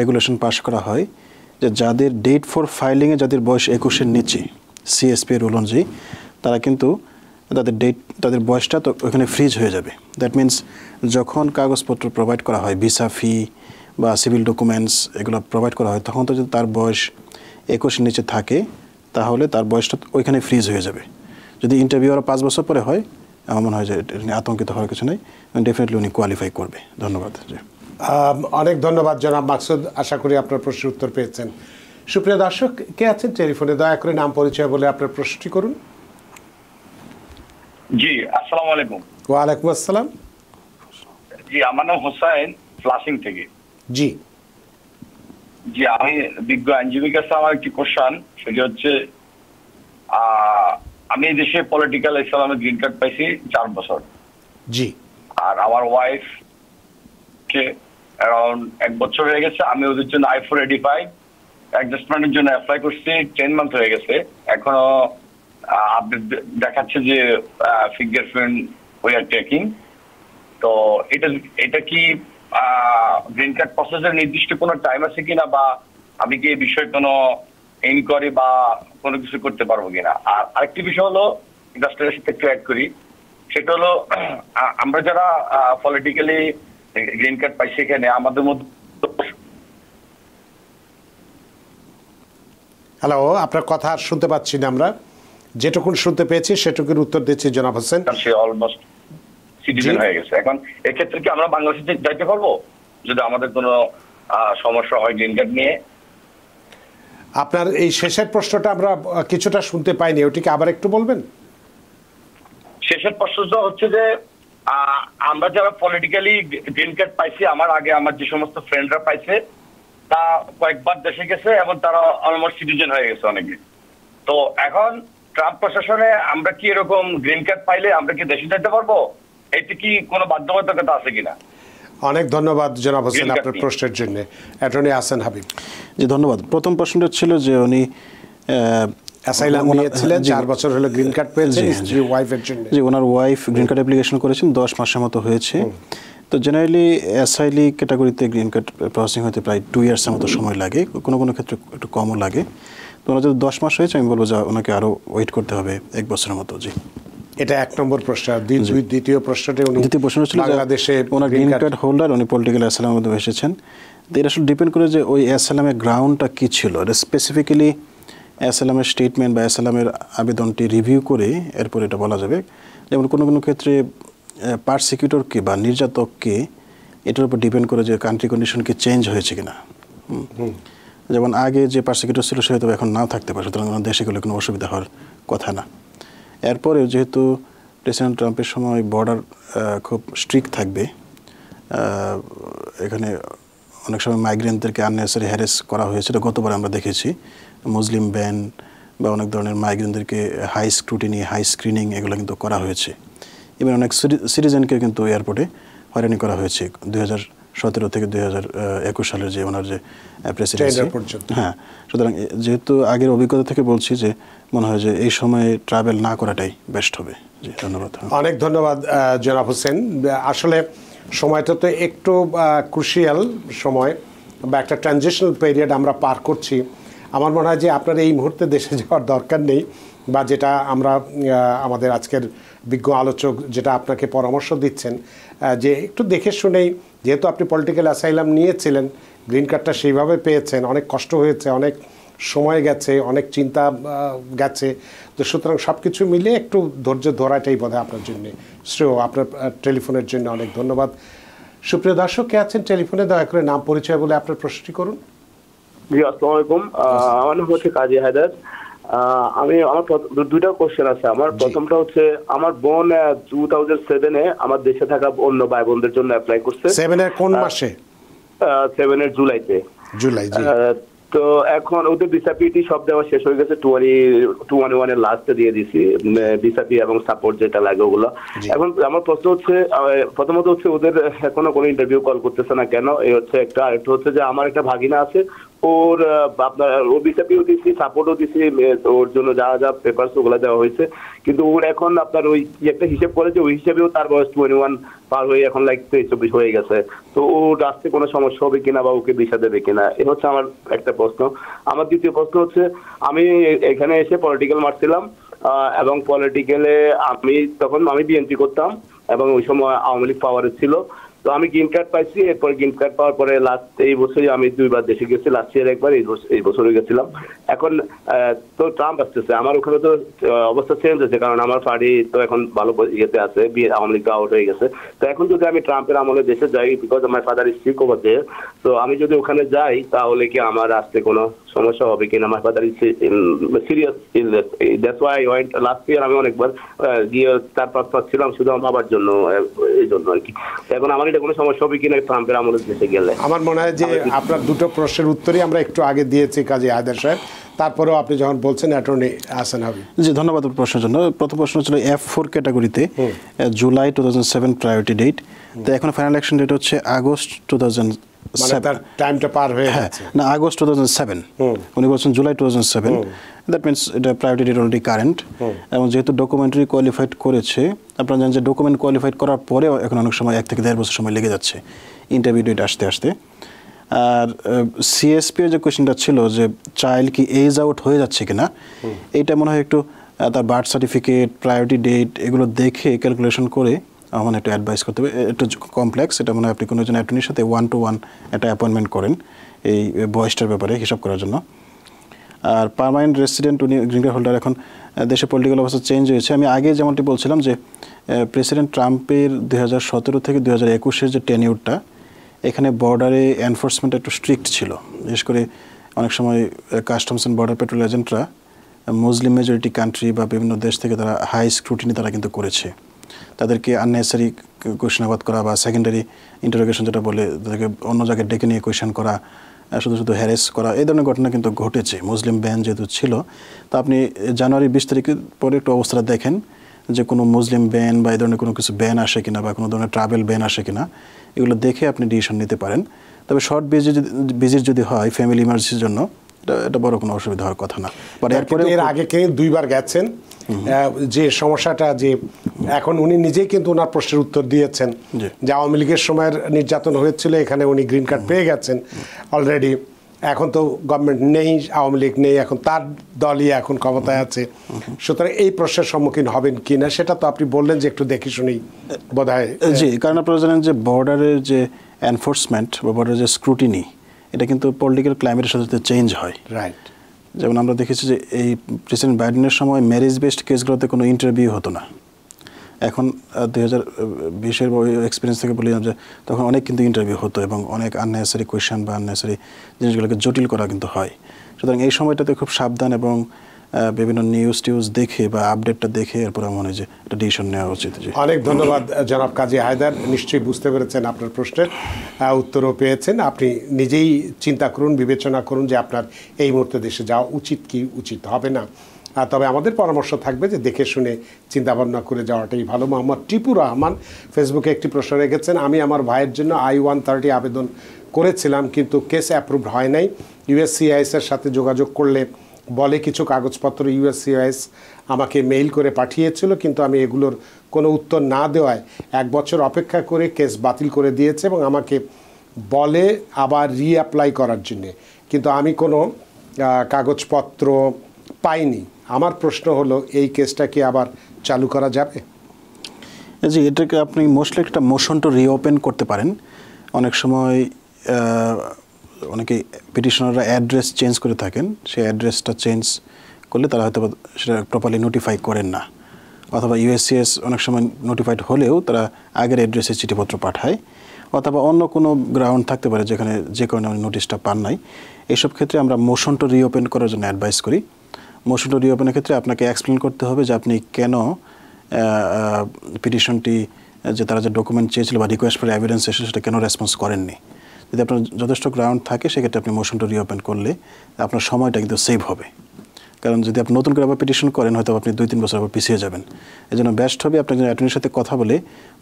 Speaker 2: রেগুলেশন পাস করা হয় যে যাদের ডেট ফর ফাইলিংয়ে যাদের বয়স 21-এর নিচে, সিএসপি রুল অনুযায়ী, তারা কিন্তু তাদের বয়সটা তো ওখানে ফ্রিজ হয়ে যাবে। দ্যাট মিনস যখন কাগজপত্র প্রোভাইড করা হয়, ভিসা ফি বা সিভিল ডকুমেন্টস এগুলো প্রোভাইড করা হয়, তখন তো যদি তার বয়স 21-এর নিচে থাকে তাহলে তার বয়সটা ওইখানে ফ্রিজ হয়ে যাবে। যদি ইন্টারভিউ আরও 5 বছর পরে হয়, আমার মনে হয় যে আতঙ্কিত হওয়ার কিছু নেই, ডেফিনেটলি উনি কোয়ালিফাই করবে। ধন্যবাদ।
Speaker 1: অনেক ধন্যবাদ জনাব মাকসুদ, আশা করি আপনার প্রশ্নের উত্তর পেয়েছেন। সুপ্রিয় দর্শক কে আছেন টেলিফোনে, দয়া করে নাম পরিচয় বলে আপনার প্রশ্নটি করুন।
Speaker 4: জি, আসসালামু আলাইকুম।
Speaker 1: ওয়ালাইকুম আসসালাম।
Speaker 4: জি, আমার নাম হোসাইন, ফ্লাশিং থেকে।
Speaker 1: জি
Speaker 4: জি, আমি বিজ্ঞ আইনজীবীর কাছে আমার একটি কোশ্চেন, সেটি হচ্ছে আমি এই দেশে পলিটিক্যাল ইসলামের গ্রিন কার্ড পাইছি 4 বছর।
Speaker 1: জি
Speaker 4: আর আমার ওয়াইফ কে অ্যারাউন্ড 1 বছর হয়ে গেছে। আমি ওদের জন্য I-485 অ্যাডজাস্টমেন্টের জন্য অ্যাপ্লাই করছি, 10 মান্থ হয়ে গেছে। এখনো আপডেট দেখাচ্ছে যে ফিঙ্গারপ্রিন্ট উই আর টেকিং। তো এটা কি গ্রিন কার্ড প্রসেসের নির্দিষ্ট কোনো টাইম আছে কিনা, বা আমি কি এই বিষয়ে কোনো ইনকোয়ারি বা কোনো কিছু করতে পারবো কিনা? আর আরেকটি বিষয় হলো, ইন্ডাস্ট্রিয়াল সাথে একটু অ্যাড করি, সেটা হলো আমরা যারা পলিটিক্যালি গ্রিন কার্ড পাইছি এখানে আমাদের মধ্যে।
Speaker 1: হ্যালো, আপনার কথা আর শুনতে পাচ্ছি না আমরা। যেটুকুন শুনতে পেয়েছি সেটুকুর উত্তর দিচ্ছি জনাব হোসেন।
Speaker 4: সে অলমোস্ট সিটিজেন হয়ে গেছে। এখন এক্ষেত্রে কি আমরা বাংলাদেশে যাইতে পারবো যদি আমাদের কোনো সমস্যা হয় গ্রিন কার্ড নিয়ে?
Speaker 1: আপনার এই শেষের প্রশ্নটা আমরা কিছুটা শুনতে পাইনি, ওটিকে আবার একটু বলবেন?
Speaker 4: শেষের প্রশ্নটা হচ্ছে যে আমরা যারা পলিটিক্যালি গ্রিন কার্ড পাইছি, আমার আগে আমার যে সমস্ত ফ্রেন্ডরা পাইছে, তা কয়েকবার দেশে গেছে এবং তারা অলমোস্ট সিটিজেন হয়ে গেছে অনেকে। তো এখন ট্রাম্প প্রশাসনে আমরা কি এরকম গ্রিন কার্ড পাইলে আমরা কি দেশে যেতে পারবো? এতে কি কোনো বাধ্যবাধকতা আছে কিনা?
Speaker 1: অনেক ধন্যবাদ জনাব হোসেন আপনার প্রশ্নের জন্য। অ্যাটর্নি আহসান হাবিব।
Speaker 2: জি ধন্যবাদ। প্রথম প্রশ্নটা ছিল যে উনি
Speaker 1: অ্যাসাইলাম নিয়েছিলেন, 4 বছর হলো গ্রিন কার্ড পেয়েছেন স্ত্রী ওয়াইফের জন্য।
Speaker 2: জি, ওনার ওয়াইফ গ্রিন কার্ড অ্যাপ্লিকেশন করেছেন, 10 মাসের মতো হয়েছে। তো জেনারেলি অ্যাসাইলি ক্যাটাগরিতে গ্রিন কার্ড প্রসেসিং হতে প্রায় 2 ইয়ার্সের মতো সময় লাগে, কোনো কোনো ক্ষেত্রে একটু কমও লাগে। তো ওনার যদি 10 মাস হয়েছে, আমি বলবো যে ওনাকে আরও ওয়েট করতে হবে 1 বছরের মতো। জি,
Speaker 1: এটা 1 নম্বর প্রশ্ন। দ্বিতীয় প্রশ্নটা
Speaker 2: দ্বিতীয় প্রশ্ন ছিল
Speaker 1: বাংলাদেশে
Speaker 2: ওনার গ্রিন কার্ড হোল্ডার, উনি পলিটিক্যাল অ্যাসাইলামের মধ্যে এসেছেন। তো এটা আসলে ডিপেন্ড করে যে ওই অ্যাসাইলামের গ্রাউন্ডটা কী ছিল। এটা স্পেসিফিক্যালি অ্যাসাইলামের স্টেটমেন্ট বা অ্যাসাইলামের আবেদনটি রিভিউ করে এরপর এটা বলা যাবে। যেমন কোনো কোনো ক্ষেত্রে পারসিকিউটরকে বা নির্যাতককে এটার উপর ডিপেন্ড করে যে কান্ট্রি কন্ডিশন কি চেঞ্জ হয়েছে কিনা। যেমন আগে যে পারসিকিউটর ছিল সে হয়তো এখন নাও থাকতে পারে, সুতরাং ওনার দেশে গেলে কোনো অসুবিধা হওয়ার কথা না। এরপরে যেহেতু প্রেসিডেন্ট ট্রাম্পের সময় বর্ডার খুব স্ট্রিক্ট থাকবে, এখানে অনেক সময় মাইগ্রেন্টদেরকে আননেসেসারি হ্যারেস করা হয়েছে, এটা গতবার আমরা দেখেছি। মুসলিম ব্যান বা অনেক ধরনের মাইগ্রেন্টদেরকে হাই স্ক্রুটিনি, হাই স্ক্রিনিং এগুলো কিন্তু করা হয়েছে। এবং অনেক সিটিজেনকে কিন্তু এয়ারপোর্টে হয়রানি করা হয়েছে 2017 থেকে 2021 সালের যে ওনার যে প্রেসিডেন্সি। হ্যাঁ, সুতরাং যেহেতু আগের অভিজ্ঞতা থেকে বলছি যে মনে হয় যে এই সময়ে ট্রাভেল না করাটাই বেস্ট হবে। জি ধন্যবাদ।
Speaker 1: অনেক ধন্যবাদ জনাব হোসেন। আসলে সময়টা তো একটু ক্রুশিয়াল সময় বা একটা ট্রানজিশনাল পিরিয়ড আমরা পার করছি। আমার মনে হয় যে আপনার এই মুহূর্তে দেশে যাওয়ার দরকার নেই, বা যেটা আমরা আমাদের আজকের বিজ্ঞ আলোচক যেটা আপনাকে পরামর্শ দিচ্ছেন যে একটু দেখে শুনেই, যেহেতু আপনি পলিটিক্যাল অ্যাসাইলাম নিয়েছিলেন, গ্রিন কার্ডটা সেইভাবে পেয়েছেন, অনেক কষ্ট হয়েছে, অনেক সময় গেছে, অনেক চিন্তা গেছে, তো সুতরাং সব কিছু মিলে একটু ধৈর্য ধরাটাই বোধহয় আপনার জন্য শ্রেয়। আপনার টেলিফোনের জন্য অনেক ধন্যবাদ। সুপ্রিয় দর্শক কে আছেন টেলিফোনে, দয়া করে নাম পরিচয় বলে আপনার প্রশ্নটি করুন।
Speaker 5: জি, আসসালামু আলাইকুম। আমার নাম হচ্ছে কাজী হায়দার। আমার দুইটা কোশ্চেন আছে। আমার প্রথমটা হচ্ছে, আমার বোন 2007-এ আমার দেশে থাকা অন্য ভাই বোনদের জন্য অ্যাপ্লাই করছে।
Speaker 1: 7-এর কোন মাসে?
Speaker 5: 7-এর জুলাইতে।
Speaker 1: জুলাই, জি।
Speaker 5: তো এখন ওদের ভিসা-পিটি সব দেওয়া শেষ হয়ে গেছে, 2021-এর লাস্টে দিয়ে দিছি ভিসা-পি এবং সাপোর্ট যেটা লাগে ওগুলো। এখন আমার প্রশ্ন হচ্ছে, প্রথমত হচ্ছে ওদের এখনো কোনো ইন্টারভিউ কল করতেছে না কেন, এই হচ্ছে একটা। আরেকটা হচ্ছে যে আমার একটা ভাগিনা আছে, ওর আপনার ও ভিসা-পিও দিছি, সাপোর্টও দিছি, ওর জন্য যা যা পেপারস ওগুলো দেওয়া হয়েছে, কিন্তু ওর এখন আপনার ওই একটা হিসেব করে যে ওই হিসেবেও তার বয়স 21 পার হয়ে এখন লাইক 23-24 হয়ে গেছে। তো ওর আসতে কোনো সমস্যা হবে কিনা বা ওকে ভিসা দেবে কিনা, এ হচ্ছে আমার একটা প্রশ্ন। আমার দ্বিতীয় প্রশ্ন হচ্ছে, আমি এখানে এসে পলিটিক্যাল মারছিলাম এবং পলিটিক্যালে তখন আমি বিএনপি করতাম এবং ওই সময় আওয়ামী লীগ পাওয়ারে ছিল। তো আমি গ্রিন কার্ড পাইছি, এরপর গ্রিন কার্ড পাওয়ার পরে লাস্ট এই বছরই আমি 2 বার দেশে গেছি, লাস্ট ইয়ার একবার, এই বছরই গেছিলাম। এখন তো ট্রাম্প আসতেছে, আমার ওখানে তো অবস্থা চেঞ্জ হয়েছে, কারণ আমার পার্টি তো এখন ভালো ইয়েতে আছে, আওয়ামী লীগ আউট হয়ে গেছে। তো এখন যদি আমি ট্রাম্পের আমলে দেশে যাই, বিকজ আমার father is sick over there, তো আমি যদি ওখানে যাই তাহলে কি আমার আসতে কোনো সমস্যা হবে কিনা। My father is serious illness, that's why I went last year. আমি অনেকবার গিয়ে তার পাসপোর্ট ছিলাম শুধু আমার বাবার জন্য, এই জন্য আর কি। এখন আমার এটা কোনো সমস্যা হবে কিনা ট্রাম্পের আমলের দেশে গেলে?
Speaker 1: আমার মনে হয় যে আপনার দুটো প্রশ্নের উত্তরই আমরা একটু আগে দিয়েছি কাজী হায়দার সাহেব, তারপরেও আপনি যখন বলছেন অ্যাটর্নি আহসান হাবিব।
Speaker 2: জি, ধন্যবাদ প্রশ্নের জন্য। প্রথম প্রশ্ন ছিল F4 ক্যাটাগরিতে জুলাই 2007 প্রায়োরিটি ডেট, তো এখন ফাইনাল অ্যাকশন ডেট হচ্ছে আগস্ট 2007।
Speaker 1: মানে তার টাইমটা পার হয়ে গেছে।
Speaker 2: না, আগস্ট 2007, উনি বলছেন জুলাই 2007, দ্যাট মিনস এটা প্রায়োরিটি ডেট অলরেডি কারেন্ট। এবং যেহেতু ডকুমেন্টারি কোয়ালিফাইড করেছে, আপনারা জানেন যে ডকুমেন্ট কোয়ালিফাইড করার পরেও এখন অনেক সময় 1 থেকে 1.5 বছর সময় লেগে যাচ্ছে ইন্টারভিউ ডেট আসতে আসতে। আর সিএসপি এর যে কোয়েশ্চেনটা ছিল যে চাইল্ড কি এজ আউট হয়ে যাচ্ছে কিনা, এইটা মনে হয় একটু তার বার্থ সার্টিফিকেট, প্রায়োরিটি ডেট এগুলো দেখে ক্যালকুলেশন করে আমার একটু অ্যাডভাইস করতে হবে। একটু কমপ্লেক্স, এটা মনে হয় আপনি কোনো একজন অ্যাটর্নির সাথে 1-to-1 একটা অ্যাপয়েন্টমেন্ট করেন এই বয়সটার ব্যাপারে হিসাব করার জন্য। আর পার্মানেন্ট রেসিডেন্ট, উনি গ্রিন কার্ড হোল্ডার। এখন দেশে পলিটিক্যাল অবস্থা চেঞ্জ হয়েছে। আমি আগে যেমনটি বলছিলাম যে প্রেসিডেন্ট ট্রাম্পের 2017 থেকে 2021 যে টেনিউরটা, এখানে বর্ডারে এনফোর্সমেন্ট একটু স্ট্রিক্ট ছিল। বিশেষ করে অনেক সময় কাস্টমস অ্যান্ড বর্ডার পেট্রোল এজেন্টরা মুসলিম মেজরিটি কান্ট্রি বা বিভিন্ন দেশ থেকে তারা হাই স্ক্রুটিনি তারা কিন্তু করেছে। তাদেরকে আননেসেসারি কোয়েশনাবাদ করা বা সেকেন্ডারি ইন্টারোগেশন যেটা বলে, তাদেরকে অন্য জায়গায় ডেকে নিয়ে কোয়েশন করা, শুধু শুধু হ্যারেস করা, এই ধরনের ঘটনা কিন্তু ঘটেছে। মুসলিম ব্যান যেহেতু ছিল, তো আপনি জানুয়ারি 20 তারিখের পরে একটু অবস্থাটা দেখেন যে কোনো মুসলিম ব্যান বা এই ধরনের কোনো কিছু ব্যান আসে কিনা বা কোনো ধরনের ট্রাভেল ব্যান আসে কিনা, এগুলো দেখে আপনি ডিসিশন নিতে পারেন। তবে শর্ট ভিজিট যদি হয় ফ্যামিলি ইমার্জেন্সির জন্য, এটা বড় কোনো অসুবিধা হওয়ার কথা না। বাট এরপরে
Speaker 1: এর আগে কিন্তু 2বার গেছেন, যে সমস্যাটা যে এখন উনি নিজেই কিন্তু ওনার প্রশ্নের উত্তর দিয়েছেন যে আওয়ামী লীগের সময়ের নির্যাতন হয়েছিল, এখানে উনি গ্রিন কার্ড পেয়ে গেছেন অলরেডি। এখন তো গভর্নমেন্ট নেই, আওয়ামী লীগ নেই, এখন তার দলই এখন ক্ষমতায় আছে। সুতরাং এই প্রশ্নের সম্মুখীন হবেন কিনা সেটা তো আপনি বললেন যে একটু দেখে শুনেই বোধহয়।
Speaker 2: জি, কারণ আপনারা জানেন যে বর্ডারের যে এনফোর্সমেন্ট বা বর্ডারের যে স্ক্রুটিনি, এটা কিন্তু পলিটিক্যাল ক্লাইমেটের সাথে সাথে চেঞ্জ হয়।
Speaker 1: রাইট।
Speaker 2: যেমন আমরা দেখেছি যে এই প্রেসিডেন্ট বাইডেনের সময় ম্যারেজ বেসড কেসগুলোতে কোনো ইন্টারভিউ হতো না। এখন 2020-এর এক্সপিরিয়েন্স থেকে বলি যে তখন অনেক কিন্তু ইন্টারভিউ হতো এবং অনেক আননেসেসারি কোয়েশ্চেন বা আননেসেসারি জিনিসগুলোকে জটিল করা কিন্তু হয়। সুতরাং এই সময়টাতে খুব সাবধান এবং বিভিন্ন নিউজ দেখে বা আপডেটটা দেখে এরপর মনে হয় যে একটা ডিসিশন নেওয়া উচিত।
Speaker 1: অনেক ধন্যবাদ জনাব কাজী হায়দার, নিশ্চয়ই বুঝতে পেরেছেন, আপনার প্রশ্নের উত্তরও পেয়েছেন। আপনি নিজেই চিন্তা করুন, বিবেচনা করুন যে আপনার এই মুহূর্তে দেশে যাওয়া উচিত কি উচিত হবে না। তবে আমাদের পরামর্শ থাকবে যে দেখে শুনে চিন্তাভাবনা করে যাওয়াটাই ভালো। মোহাম্মদ টিপু রহমান ফেসবুকে একটি প্রশ্ন রেখেছেন, আমি আমার ভাইয়ের জন্য I-130 আবেদন করেছিলাম কিন্তু কেস অ্যাপ্রুভড হয় নাই। USCIS-এর সাথে যোগাযোগ করলে বলে কিছু কাগজপত্র USCIS আমাকে মেইল করে পাঠিয়েছিল, কিন্তু আমি এগুলোর কোনো উত্তর না দেওয়ায় 1 বছর অপেক্ষা করে কেস বাতিল করে দিয়েছে এবং আমাকে বলে আবার রিঅ্যাপ্লাই করার জন্যে, কিন্তু আমি কোনো কাগজপত্র পাইনি। আমার প্রশ্ন হলো এই কেসটা কি আবার চালু করা যাবে?
Speaker 2: জি, এটাকে আপনি মোস্টলি একটা মোশন টু রিওপেন করতে পারেন। অনেক সময় অনেকে পিটিশনাররা অ্যাড্রেস চেঞ্জ করে থাকেন, সেই অ্যাড্রেসটা চেঞ্জ করলে তারা হয়তো সেটা প্রপারলি নোটিফাই করেন না, অথবা USCIS অনেক সময় নোটিফাইড হলেও তারা আগের অ্যাড্রেসে চিঠিপত্র পাঠায়, অথবা অন্য কোনো গ্রাউন্ড থাকতে পারে যেখানে যে কারণে আপনি নোটিশটা পান নাই। এইসব ক্ষেত্রে আমরা মোশন টু রিওপেন করার জন্য অ্যাডভাইস করি। মোশন টু রিওপেনের ক্ষেত্রে আপনাকে এক্সপ্লেন করতে হবে যে আপনি কেন পিটিশনটি যে তারা যে ডকুমেন্ট চেয়েছিল বা রিকোয়েস্ট ফর এভিডেন্স এসেছে সেটা কেন রেসপন্স করেননি। যদি আপনার যথেষ্ট গ্রাউন্ড থাকে সেক্ষেত্রে আপনি মোশন টু রিওপেন করলে আপনার সময়টা কিন্তু সেভ হবে। কারণ যদি আপনি নতুন করে আবার পিটিশন করেন হয়তো আপনি 2-3 বছর আবার পিছিয়ে যাবেন। এই জন্য বেস্ট হবে আপনি একজন অ্যাটর্নির সাথে কথা বলে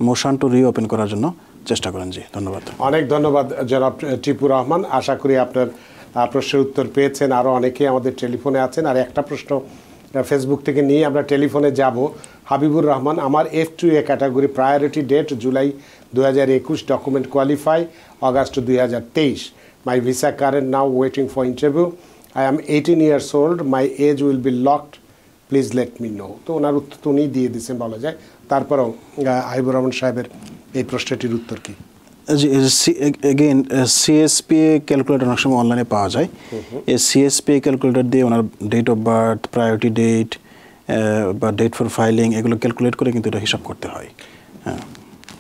Speaker 2: মোশন টু রিওপেন করার জন্য চেষ্টা করেন। জি, ধন্যবাদ।
Speaker 1: অনেক ধন্যবাদ জনাব টিপু রহমান, আশা করি আপনার প্রশ্নের উত্তর পেয়েছেন। আরও অনেকেই আমাদের টেলিফোনে আছেন। আর একটা প্রশ্ন ফেসবুক থেকে নিয়ে আমরা টেলিফোনে যাব। হাবিবুর রহমান, আমার F2A category, priority date July 2021, document qualify August 2023, my visa current, now waiting for interview, I am 18 years old, my age will be locked, please let me no. তো ওনার উত্তর তো উনিই দিয়ে দিচ্ছেন বলা যায়, তারপরেও হাবিবুর রহমান সাহেবের এই প্রশ্নটির উত্তর কি?
Speaker 2: এগেইন CSPA ক্যালকুলেটর অনেক সময় অনলাইনে পাওয়া যায়। এই CSPA ক্যালকুলেটর দিয়ে ওনার date of birth, priority date বা ডেট ফর ফাইলিং এগুলো ক্যালকুলেট করে কিন্তু এটা হিসাব করতে হয়। হ্যাঁ,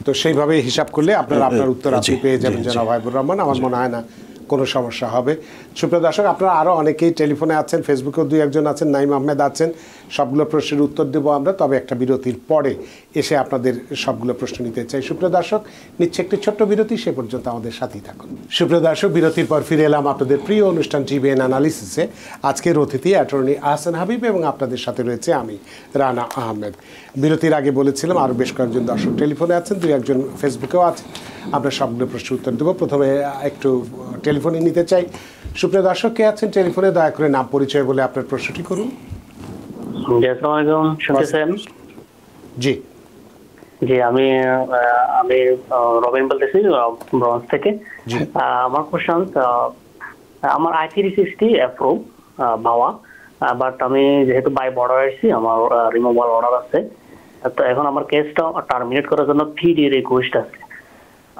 Speaker 1: তো সেইভাবে হিসাব করলে আপনার উত্তর আপনি পেয়ে যাবেন জনাব হাবিবুর রহমান। আমার মনে হয় না কোনো সমস্যা হবে। সুপ্রিয় দর্শক, আপনারা আরও অনেকেই টেলিফোনে আছেন, ফেসবুকেও 2-1 আছেন, নাইম আহমেদ আছেন। সবগুলো প্রশ্নের উত্তর দেবো আমরা, তবে একটা বিরতির পরে এসে আপনাদের সবগুলো প্রশ্ন নিতে চাই। সুপ্রিয় দর্শক, নিচ্ছে একটি ছোট্ট বিরতি, সে পর্যন্ত আমাদের সাথেই থাকুন। সুপ্রিয় দর্শক, বিরতির পর ফিরে এলাম আপনাদের প্রিয় অনুষ্ঠান টিবিএন অ্যানালিসিসে। আজকের অতিথি অ্যাটর্নি আহসান হাবিব এবং আপনাদের সাথে রয়েছে আমি রানা আহমেদ। বিরতির আগে বলেছিলাম আরও বেশ কয়েকজন দর্শক টেলিফোনে আছেন, 2-1 ফেসবুকেও আছে। আমরা সবগুলো প্রশ্নের উত্তর দেবো। প্রথমে একটু টেলিফোনে নিতে চাই। সুপ্রিয় দর্শক, কে আছেন টেলিফোনে? দয়া করে নাম পরিচয় বলে আপনার প্রশ্নটি করুন।
Speaker 6: আসসালামু আলাইকুম, শুনতেছেন?
Speaker 1: জি
Speaker 6: জি, আমি রবিন বলতেছি ব্রঞ্জ থেকে। আমার কোশ্চেন, আমার I-360 অ্যাপ্রুভ ভাবা, বাট আমি যেহেতু বাই বর্ডার আসছি, আমার রিমুভাল অর্ডার আছে। তো এখন আমার কেসটা টার্মিনেট করার জন্য পিডি রিকোয়েস্ট আছে,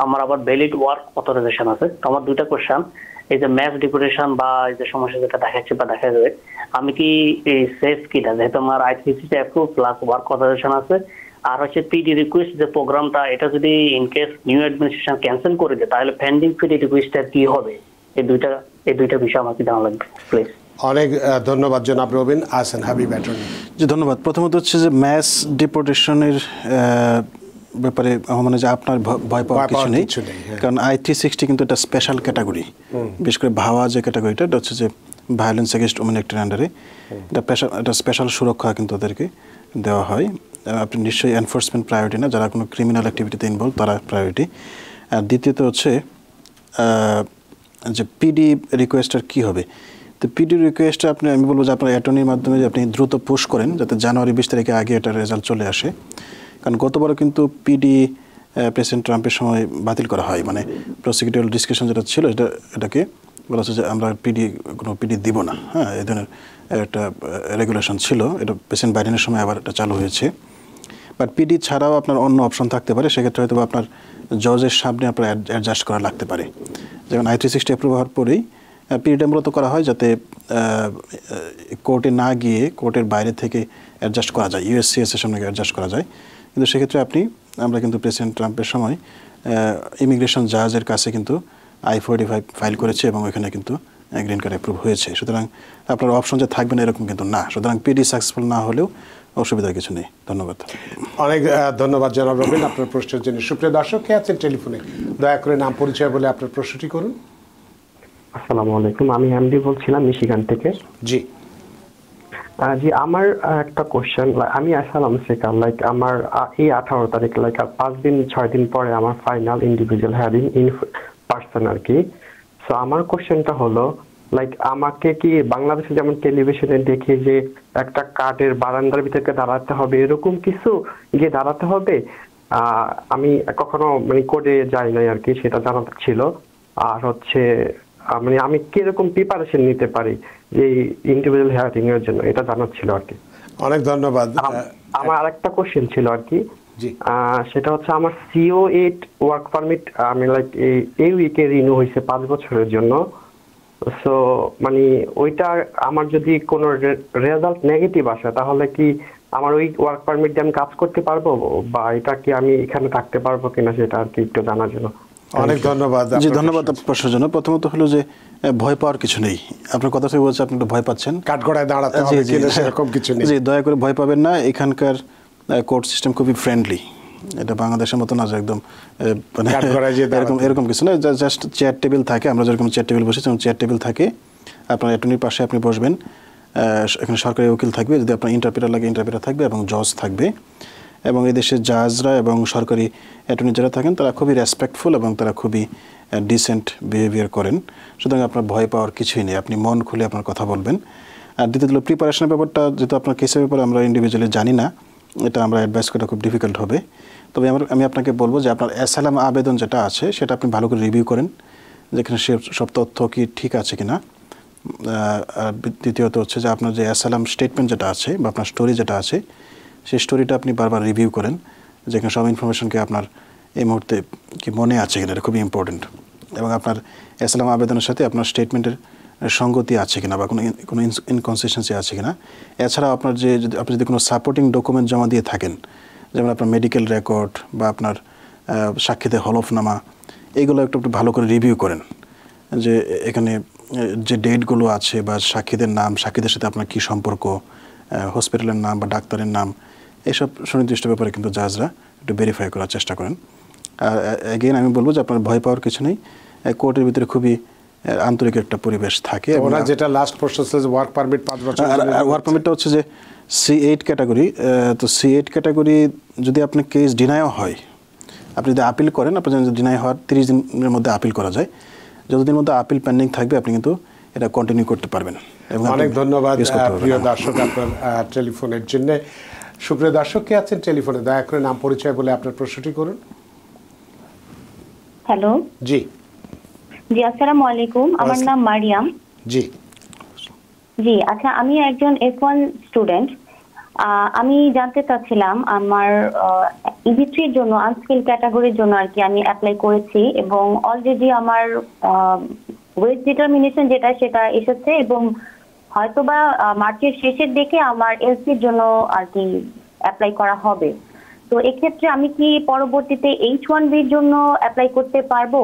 Speaker 6: আমার আবার ভ্যালিড ওয়ার্ক অথরাইজেশন আছে। তো আমার দুইটা কোশ্চেন, এই যে ম্যাচ ডিপোর্টেশন বা এই যে সমস্যা যেটা দেখাচ্ছে বা দেখা যাবে, আমি কি এই সেফ কিনা, যেহেতু আমার I-360 approve plus work authorisation আছে, আর হচ্ছে পিডি রিকোয়েস্ট যে প্রোগ্রামটা, এটা যদি in case new administration cancel করে দেয়, তাহলে পেন্ডিং পিডি রিকোয়েস্টটা কি হবে? এই দুইটা বিষয় আমাকে জানা লাগবে প্লিজ।
Speaker 1: অনেক ধন্যবাদ জনাব রবিন। আহসান হাবিব অ্যাটর্নি।
Speaker 2: জি ধন্যবাদ। প্রথমত হচ্ছে যে ম্যাস ডিপোর্টেশনের ব্যাপারে মানে যে আপনার ভয় পাওয়ার কিছু নেই, কারণ I-360 কিন্তু একটা স্পেশাল ক্যাটাগরি। বিশেষ করে ভাওয়া যে ক্যাটাগরিটা, এটা হচ্ছে যে ভায়োলেন্স এগেইনস্ট ওমেন অ্যাক্টের আন্ডারে এটা স্পেশাল সুরক্ষা কিন্তু ওদেরকে দেওয়া হয়। আপনি নিশ্চয়ই এনফোর্সমেন্ট প্রায়োরিটি না, যারা কোনো ক্রিমিনাল অ্যাক্টিভিটিতে ইনভলভ তারা প্রায়োরিটি। আর দ্বিতীয়ত হচ্ছে যে পিডি রিকোয়েস্টার কী হবে। তো পিডি রিকোয়েস্টটা আমি বলবো যে আপনার অ্যাটর্নির মাধ্যমে যে আপনি দ্রুত পুশ করেন, যাতে জানুয়ারি 20 তারিখে আগে এটার রেজাল্ট চলে আসে। কারণ গতবারও কিন্তু পিডি প্রেসিডেন্ট ট্রাম্পের সময় বাতিল করা হয়, মানে প্রসিকিউটরিয়াল ডিসকাশন যেটা ছিল এটাকে বলা হচ্ছে যে আমরা কোনো পিডি দিব না। হ্যাঁ, এই ধরনের একটা রেগুলেশন ছিল, এটা প্রেসিডেন্ট বাইডেনের সময় আবার এটা চালু হয়েছে। বাট পিডি ছাড়াও আপনার অন্য অপশন থাকতে পারে, সেক্ষেত্রে হয়তো আপনার জজের সামনে আপনার অ্যাডজাস্ট করা লাগতে পারে। যেমন I-360 অ্যাপ্রুভ হওয়ার পরেই পিডিটা মূলত করা হয় যাতে কোর্টে না গিয়ে কোর্টের বাইরে থেকে অ্যাডজাস্ট করা যায়, USCIS এর সামনে অ্যাডজাস্ট করা যায়। কিন্তু সেক্ষেত্রে আমরা কিন্তু প্রেসিডেন্ট ট্রাম্পের সময় ইমিগ্রেশন জাজের কাছে কিন্তু I-45 ফাইল করেছে এবং ওইখানে কিন্তু গ্রিন কার্ড অ্যাপ্রুভ হয়েছে। সুতরাং আপনার অপশন যে থাকবে না এরকম কিন্তু না। সুতরাং পিডি সাকসেসফুল না হলেও অসুবিধার কিছু নেই। ধন্যবাদ।
Speaker 1: অনেক ধন্যবাদ জনাব রবিন আপনার প্রশ্নের জন্য। সুপ্রিয় দর্শক, কে আছেন টেলিফোনে? দয়া করে নাম পরিচয় বলে আপনার প্রশ্নটি করুন।
Speaker 7: আসসালামু আলাইকুম, আমি এমডি বলছিলাম মিশিগান থেকে।
Speaker 1: জি
Speaker 7: জি, আমার একটা কোশ্চেন, আমি আসালাম শেখার আমার এই 18 তারিখ 5-6 দিন পরে আমার final individual hearing in person আর কি। সো আমার কোশ্চেনটা হলো আমাকে কি বাংলাদেশে যেমন টেলিভিশনে দেখি যে একটা কার্ডের বারান্দার ভিতরে দাঁড়াতে হবে, এরকম কিছু গিয়ে দাঁড়াতে হবে? আমি কখনো কোর্টে যাই নাই আর কি, সেটা জানাতে ছিল। আর হচ্ছে আমি কিরকম প্রিপারেশন নিতে পারি যে ইন্ডিভিজুয়াল হিয়ারিং এর জন্য, এটা জানার ছিল আর কি।
Speaker 1: অনেক ধন্যবাদ।
Speaker 7: আমার আরেকটা কোশ্চেন ছিল আর কি, সেটা হচ্ছে আমার CO8 ওয়ার্ক পারমিট আমি এই উইকে রিনিউ হয়েছে 5 বছরের জন্য। সো ওইটা আমার যদি কোনো রেজাল্ট নেগেটিভ আসে, তাহলে কি আমার ওই ওয়ার্ক পারমিট দিয়ে আমি কাজ করতে পারবো, বা এটা কি আমি এখানে থাকতে পারবো কিনা, সেটা আর কি একটু জানার জন্য।
Speaker 1: অনেক ধন্যবাদ।
Speaker 2: জি ধন্যবাদ প্রশ্নের জন্য। প্রথমত হলো যে ভয় পাওয়ার কিছু নেই। আপনার কথা থেকে বলছে আপনি একটু ভয় পাচ্ছেন,
Speaker 1: কাঠগড়ায় দাঁড়াতে হবে কিনা সেরকম কিছু নেই।
Speaker 2: জি, দয়া করে ভয় পাবেন না। এখানকার কোর্ট সিস্টেম খুবই ফ্রেন্ডলি, এটা বাংলাদেশের মতো না যে একদম এরকম কিছু না। জাস্ট চেয়ার টেবিল থাকে, আমরা যেরকম চেয়ার টেবিল বসেছি চেয়ার টেবিল থাকে। আপনার অ্যাটর্নির পাশে আপনি বসবেন, এখানে সরকারি উকিল থাকবে, যদি আপনার ইন্টারপ্রেটার লাগে ইন্টারপ্রেটার থাকবে এবং জজ থাকবে। এবং এই দেশের জাজরা এবং সরকারি অ্যাটর্নি যারা থাকেন তারা খুবই রেসপেক্টফুল এবং তারা খুবই ডিসেন্ট বিহেভিয়ার করেন। সুতরাং আপনার ভয় পাওয়ার কিছুই নেই, আপনি মন খুলে আপনার কথা বলবেন। আর দ্বিতীয়ত হলো প্রিপারেশনের ব্যাপারটা, যেহেতু আপনার কেসের ব্যাপারে আমরা ইন্ডিভিজুয়ালি জানি না, এটা আমরা অ্যাডভাইস করা খুব ডিফিকাল্ট হবে। তবে আমি আপনাকে বলবো যে আপনার অ্যাসাইলাম আবেদন যেটা আছে সেটা আপনি ভালো করে রিভিউ করেন, যেখানে সব তথ্য কি ঠিক আছে কিনা। আর দ্বিতীয়ত হচ্ছে যে আপনার যে অ্যাসাইলাম স্টেটমেন্ট যেটা আছে বা আপনার স্টোরি যেটা আছে, সেই স্টোরিটা আপনি বারবার রিভিউ করেন, যেখানে সব ইনফরমেশনকে আপনার এই মুহূর্তে কি মনে আছে কিনা, এটা খুবই ইম্পর্টেন্ট। এবং আপনার অ্যাসাইলাম আবেদনের সাথে আপনার স্টেটমেন্টের সঙ্গতি আছে কিনা বা কোনো ইনকনসিস্টেন্সি আছে কিনা। এছাড়া আপনি যদি কোনো সাপোর্টিং ডকুমেন্ট জমা দিয়ে থাকেন, যেমন আপনার মেডিকেল রেকর্ড বা আপনার সাক্ষীতে হলফনামা, এইগুলো একটু ভালো করে রিভিউ করেন, যে এখানে যে ডেটগুলো আছে বা সাক্ষীদের নাম, সাক্ষীদের সাথে আপনার কী সম্পর্ক, হসপিটালের নাম বা ডাক্তারের নাম, এইসব সুনির্দিষ্ট ব্যাপারে কিন্তু জাজরা একটু ভেরিফাই করার চেষ্টা করেন। আর এগেইন আমি বলবো যে আপনার ভয় পাওয়ার কিছু নেই, কোর্টের ভিতরে খুবই আন্তরিক একটা পরিবেশ থাকে।
Speaker 1: ওরা যেটা লাস্ট প্রশ্ন ছিল যে ওয়ার্ক পারমিট 5 বছর,
Speaker 2: আর ওয়ার্ক পারমিটটা হচ্ছে যে C8 ক্যাটাগরি। তো C8 ক্যাটাগরি যদি আপনার কেস ডিনাইও হয়, আপনি যদি আপিল করেন, আপনার যদি ডিনাই হওয়ার 30 দিনের মধ্যে আপিল করা যায়, যতদিনের মধ্যে আপিল পেন্ডিং থাকবে আপনি কিন্তু এটা কন্টিনিউ করতে পারবেন।
Speaker 1: অনেক ধন্যবাদ প্রিয় দর্শক আপনার টেলিফোনের জন্য। সুপ্রিয় দর্শক কে আছেন টেলিফোনে, দয়া করে নাম পরিচয় বলে আপনার প্রশ্নটি করুন।
Speaker 8: হ্যালো,
Speaker 1: জি
Speaker 8: জি আসসালামু আলাইকুম, আমার নাম মারিয়াম।
Speaker 1: জি
Speaker 8: জি আচ্ছা, আমি একজন F1 স্টুডেন্ট। আমি জানতে চাচ্ছিলাম আমার EB3 এর জন্য, আনস্কিল ক্যাটাগরির জন্য আর কি আমি অ্যাপ্লাই করেছি এবং অলরেডি আমার ওয়েজ ডিটারমিনেশন যেটা সেটা এসেছে এবং হয়তোবা মার্চের শেষের দিকে আমার LC-র জন্য আর কি অ্যাপ্লাই করা হবে। তো এক্ষেত্রে আমি কি পরবর্তীতে H1B-র জন্য অ্যাপ্লাই করতে পারবো?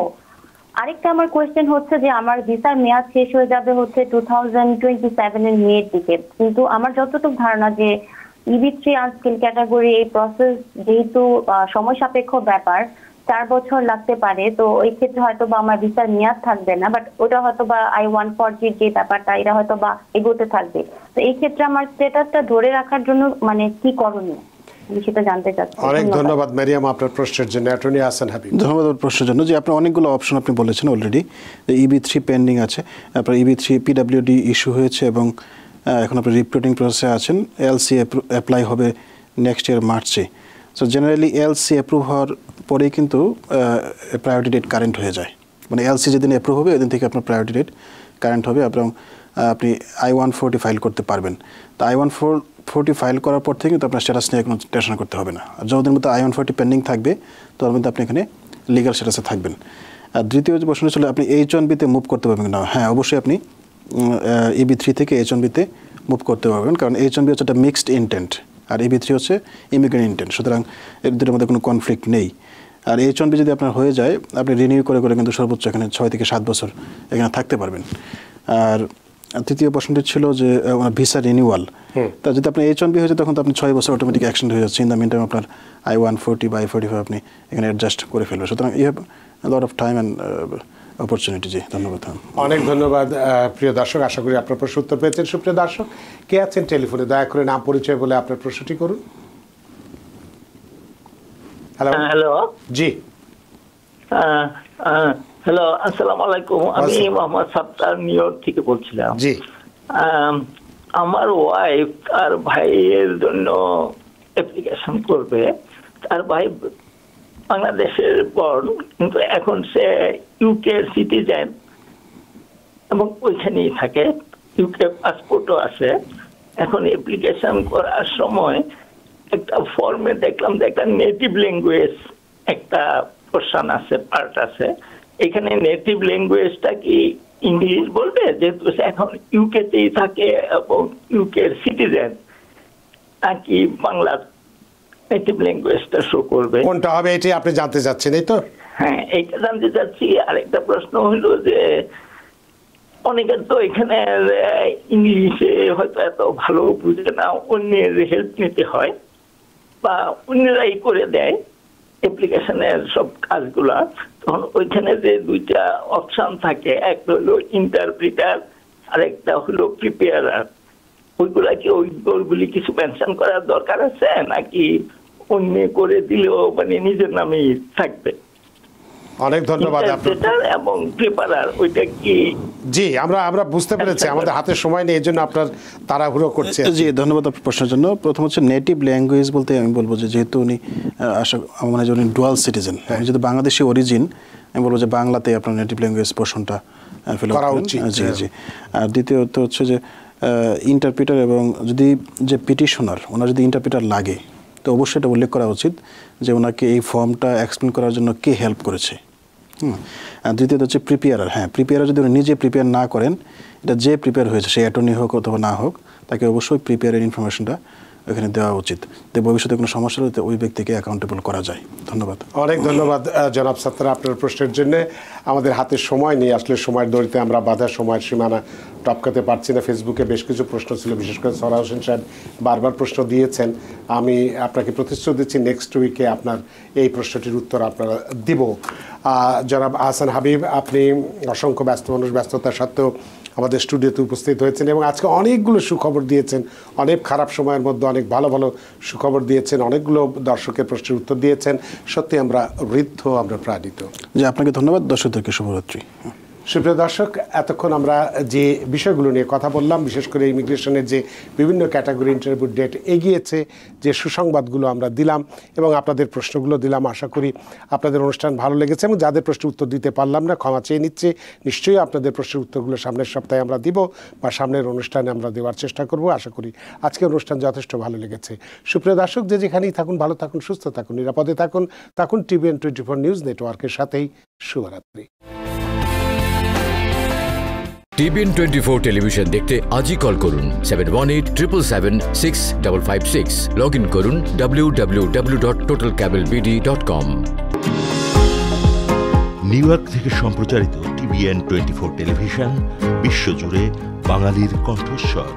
Speaker 8: আরেকটা আমার কোয়েশ্চেন হচ্ছে যে আমার ভিসার মেয়াদ শেষ হয়ে যাবে হচ্ছে 2027 এর মেয়ের দিকে, কিন্তু আমার যতটুকু ধারণা যে EB3 আনস্কিল ক্যাটাগরি এই প্রসেস যেহেতু সময় সাপেক্ষ ব্যাপার, 4 বছর লাগতে পারে, তো ওই ক্ষেত্রে হয়তো বা আমার ভিসার মেয়াদ থাকবে না, বাট ওটা হয়তো বা I-140 যে ব্যাপারটা এটা হয়তো বা এগোতে থাকবে। তো এই ক্ষেত্রে আমার স্ট্যাটাসটা ধরে রাখার জন্য মানে কি করণীয় আমি সেটা জানতে চাচ্ছি।
Speaker 1: অনেক ধন্যবাদ ম্যারিয়াম আপনার প্রশ্নের জন্য। অ্যাটর্নি আহসান হাবিব।
Speaker 2: ধন্যবাদ প্রশ্নের জন্য। যে আপনার অনেকগুলো অপশন আপনি বলেছেন অলরেডি, যে EB3 পেন্ডিং আছে, আপনার EB3 PWD ইস্যু হয়েছে এবং এখন আপনি রিপোর্টিং প্রসেসে আছেন। LC অ্যাপ্লাই হবে নেক্সট ইয়ার মার্চে। সো জেনারেলি LC অ্যাপ্রুভ হওয়ার পরেই কিন্তু প্রায়োরিটি ডেট কারেন্ট হয়ে যায়, মানে LC যেদিন অ্যাপ্রুভ হবে ওই দিন থেকে আপনার প্রায়োরিটি ডেট কারেন্ট হবে এবং আপনি I-140 ফাইল করতে পারবেন। তো I-140 ফাইল করার পর থেকে কিন্তু আপনার স্ট্যাটাস নিয়ে কোনো টেনশন করতে হবে না। আর যতদিন মতো I-140 পেন্ডিং থাকবে তার মধ্যে আপনি এখানে লিগাল স্ট্যাটাসে থাকবেন। আর দ্বিতীয় যে প্রশ্ন ছিল আপনি H1B-তে মুভ করতে পারবেন না। হ্যাঁ, অবশ্যই আপনি EB3 থেকে H1B-তে মুভ করতে পারবেন, কারণ H1B হচ্ছে একটা মিক্সড ইন্টেন্ট আর EB3 হচ্ছে ইমিগ্রেন্ট ইন্টেন্ট, সুতরাং এর দুটোর মধ্যে কোনো কনফ্লিক্ট নেই। আর H1B যদি আপনার হয়ে যায় আপনি রিনিউ করে করে কিন্তু সর্বোচ্চ এখানে 6 থেকে 7 বছর এখানে থাকতে পারবেন। আর তৃতীয় প্রশ্নটি ছিল যে ভিসা রিনিউয়াল, তা যদি আপনার H1B হয়ে যায় তখন তো আপনি 6 বছর অটোমেটিক অ্যাকশন হয়ে যাচ্ছে। ইন দ্য মিন টাইম আপনার I-140 বা I-45 আপনি এখানে অ্যাডজাস্ট করে ফেলবেন। সুতরাং you have lot of time and opportunity. জি ধন্যবাদ।
Speaker 1: অনেক ধন্যবাদ প্রিয় দর্শক, আশা করি আপনার প্রশ্ন উত্তর পেয়েছেন। সুপ্রিয় দর্শক কে আছেন টেলিফোনে, দয়া করে নাম পরিচয় বলে আপনার প্রশ্নটি করুন। হ্যালো।
Speaker 9: হ্যালো।
Speaker 1: জি
Speaker 9: হ্যালো, আসসালামু আলাইকুম। আমি মোহাম্মদ সাত্তার নিউ ইয়র্ক থেকে বলছিলাম।
Speaker 1: জি
Speaker 9: আমার ওয়াইফ তার ভাইয়ের জন্য অ্যাপ্লিকেশন করবে। তার ভাই বাংলাদেশের বর্ন, কিন্তু এখন সে ইউকে সিটিজেন এবং ওইখানেই থাকে, ইউকে পাসপোর্টও আছে। এখন অ্যাপ্লিকেশন করার সময় একটা ফর্মে দেখলাম যে একটা নেটিভ ল্যাঙ্গুয়েজ একটা পোর্শন আছে, পার্ট আছে। এখানে নেটিভ ল্যাঙ্গুয়েজটা কি ইংলিশ বলবে, যেহেতু সে এখন ইউকেতেই থাকে এবং ইউকের সিটিজেন, নাকি বাংলা নেটিভ ল্যাঙ্গুয়েজটা শো করবে?
Speaker 1: কোনটা হবে এটি আপনি জানতে চাচ্ছেন, এই তো?
Speaker 9: হ্যাঁ, এইটা জানতে চাচ্ছি। আরেকটা প্রশ্ন হলো যে অনেকের তো এখানে ইংলিশে হয়তো এত ভালো বুঝে না, অন্যের হেল্প নিতে হয় বা অন্যরাই করে দেয় অ্যাপ্লিকেশনের সব কাজগুলা। তখন ওইখানে যে দুইটা অপশন থাকে, একটা হলো ইন্টারপ্রিটার আর একটা হলো প্রিপেয়ারার, ওইগুলা কি ওইগুলি কিছু মেনশন করার দরকার আছে নাকি অন্য করে দিলেও মানে নিজের নামেই থাকবে?
Speaker 1: অনেক ধন্যবাদ
Speaker 9: আপনার। এবং প্রিপেয়ারার ওইটা কি?
Speaker 1: জি আমরা বুঝতে পেরেছি, আমাদের হাতে সময় নেই, এই জন্য আপনার তাড়াহুড়ো করছে।
Speaker 2: জি ধন্যবাদ আপনার প্রশ্নের জন্য। প্রথম হচ্ছে নেটিভ ল্যাঙ্গুয়েজ বলতে আমি বলবো যে যেহেতু উনি আমার মনে হয় উনি ডুয়াল সিটিজেন, যেহেতু বাংলাদেশি অরিজিন, আমি বলবো যে বাংলাতে আপনার নেটিভ ল্যাঙ্গুয়েজ পোর্শনটা ফিল করা উচিত। জি জি। আর দ্বিতীয়ত হচ্ছে যে ইন্টারপ্রিটার, এবং যদি যে পিটিশনার ওনার যদি ইন্টারপ্রিটার লাগে তো অবশ্যই এটা উল্লেখ করা উচিত যে ওনাকে এই ফর্মটা এক্সপ্লেন করার জন্য কে হেল্প করেছে। আর দ্বিতীয়ত হচ্ছে প্রিপেয়ারার। হ্যাঁ, প্রিপেয়ারার যদি উনি নিজে প্রিপেয়ার না করেন, এটা যে প্রিপেয়ার হয়েছে সে অ্যাটর্নি হোক অথবা না হোক, তাকে অবশ্যই প্রিপেয়ারের ইনফরমেশনটা ওখানে দেওয়া উচিত, তো ভবিষ্যতে কোনো সমস্যা হলে ওই ব্যক্তিকে অ্যাকাউন্টেবল করা যায়। ধন্যবাদ।
Speaker 1: অনেক ধন্যবাদ জনাব সাত্তার আপনার প্রশ্নের জন্য। আমাদের হাতে সময় নেই, আসলে সময়ের দড়িতে আমরা বাধা, সময়ের সীমানা টপকাতে পারছি না। ফেসবুকে বেশ কিছু প্রশ্ন ছিল, বিশেষ করে সরা হোসেন সাহেব বারবার প্রশ্ন দিয়েছেন। আমি আপনাকে প্রতিশ্রুতি দিচ্ছি নেক্সট উইকে আপনার এই প্রশ্নটির উত্তর আপনারা দিব। জনাব আহসান হাবিব, আপনি অসংখ্য ব্যস্ত মানুষ, ব্যস্ততা সত্ত্বেও আমাদের স্টুডিওতে উপস্থিত হয়েছেন এবং আজকে অনেকগুলো সুখবর দিয়েছেন। অনেক খারাপ সময়ের মধ্যে অনেক ভালো ভালো সুখবর দিয়েছেন, অনেকগুলো দর্শকের প্রশ্নের উত্তর দিয়েছেন। সত্যি আমরা ঋদ্ধ, আমরা প্রাণিত।
Speaker 2: জি, আপনাকে ধন্যবাদ। দর্শকদেরকে শুভরাত্রি।
Speaker 1: সুপ্রিয় দর্শক, এতক্ষণ আমরা যে বিষয়গুলো নিয়ে কথা বললাম, বিশেষ করে ইমিগ্রেশনের যে বিভিন্ন ক্যাটাগরি ইন্টারভিউ ডেট এগিয়েছে, যে সুসংবাদগুলো আমরা দিলাম এবং আপনাদের প্রশ্নগুলো দিলাম, আশা করি আপনাদের অনুষ্ঠান ভালো লেগেছে এবং যাদের প্রশ্নের উত্তর দিতে পারলাম না ক্ষমা চেয়ে নিচ্ছি। নিশ্চয়ই আপনাদের প্রশ্নের উত্তরগুলো সামনের সপ্তাহে আমরা দিব বা সামনের অনুষ্ঠানে আমরা দেওয়ার চেষ্টা করব। আশা করি আজকের অনুষ্ঠান যথেষ্ট ভালো লেগেছে। সুপ্রিয় দর্শক, যে যেখানেই থাকুন, ভালো থাকুন, সুস্থ থাকুন, নিরাপদে থাকুন। TVN 24 নিউজ নেটওয়ার্কের সাথেই শুভরাত্রি।
Speaker 10: TVN 24 টেলিভিশন দেখতে আজই কল করুন 7187776556। লগ ইন করুন www.totalcablebd.com।
Speaker 11: নিউ ইয়র্ক থেকে সম্প্রচারিত TVN 24 টেলিভিশন বিশ্বজুড়ে বাঙালির কণ্ঠস্বর।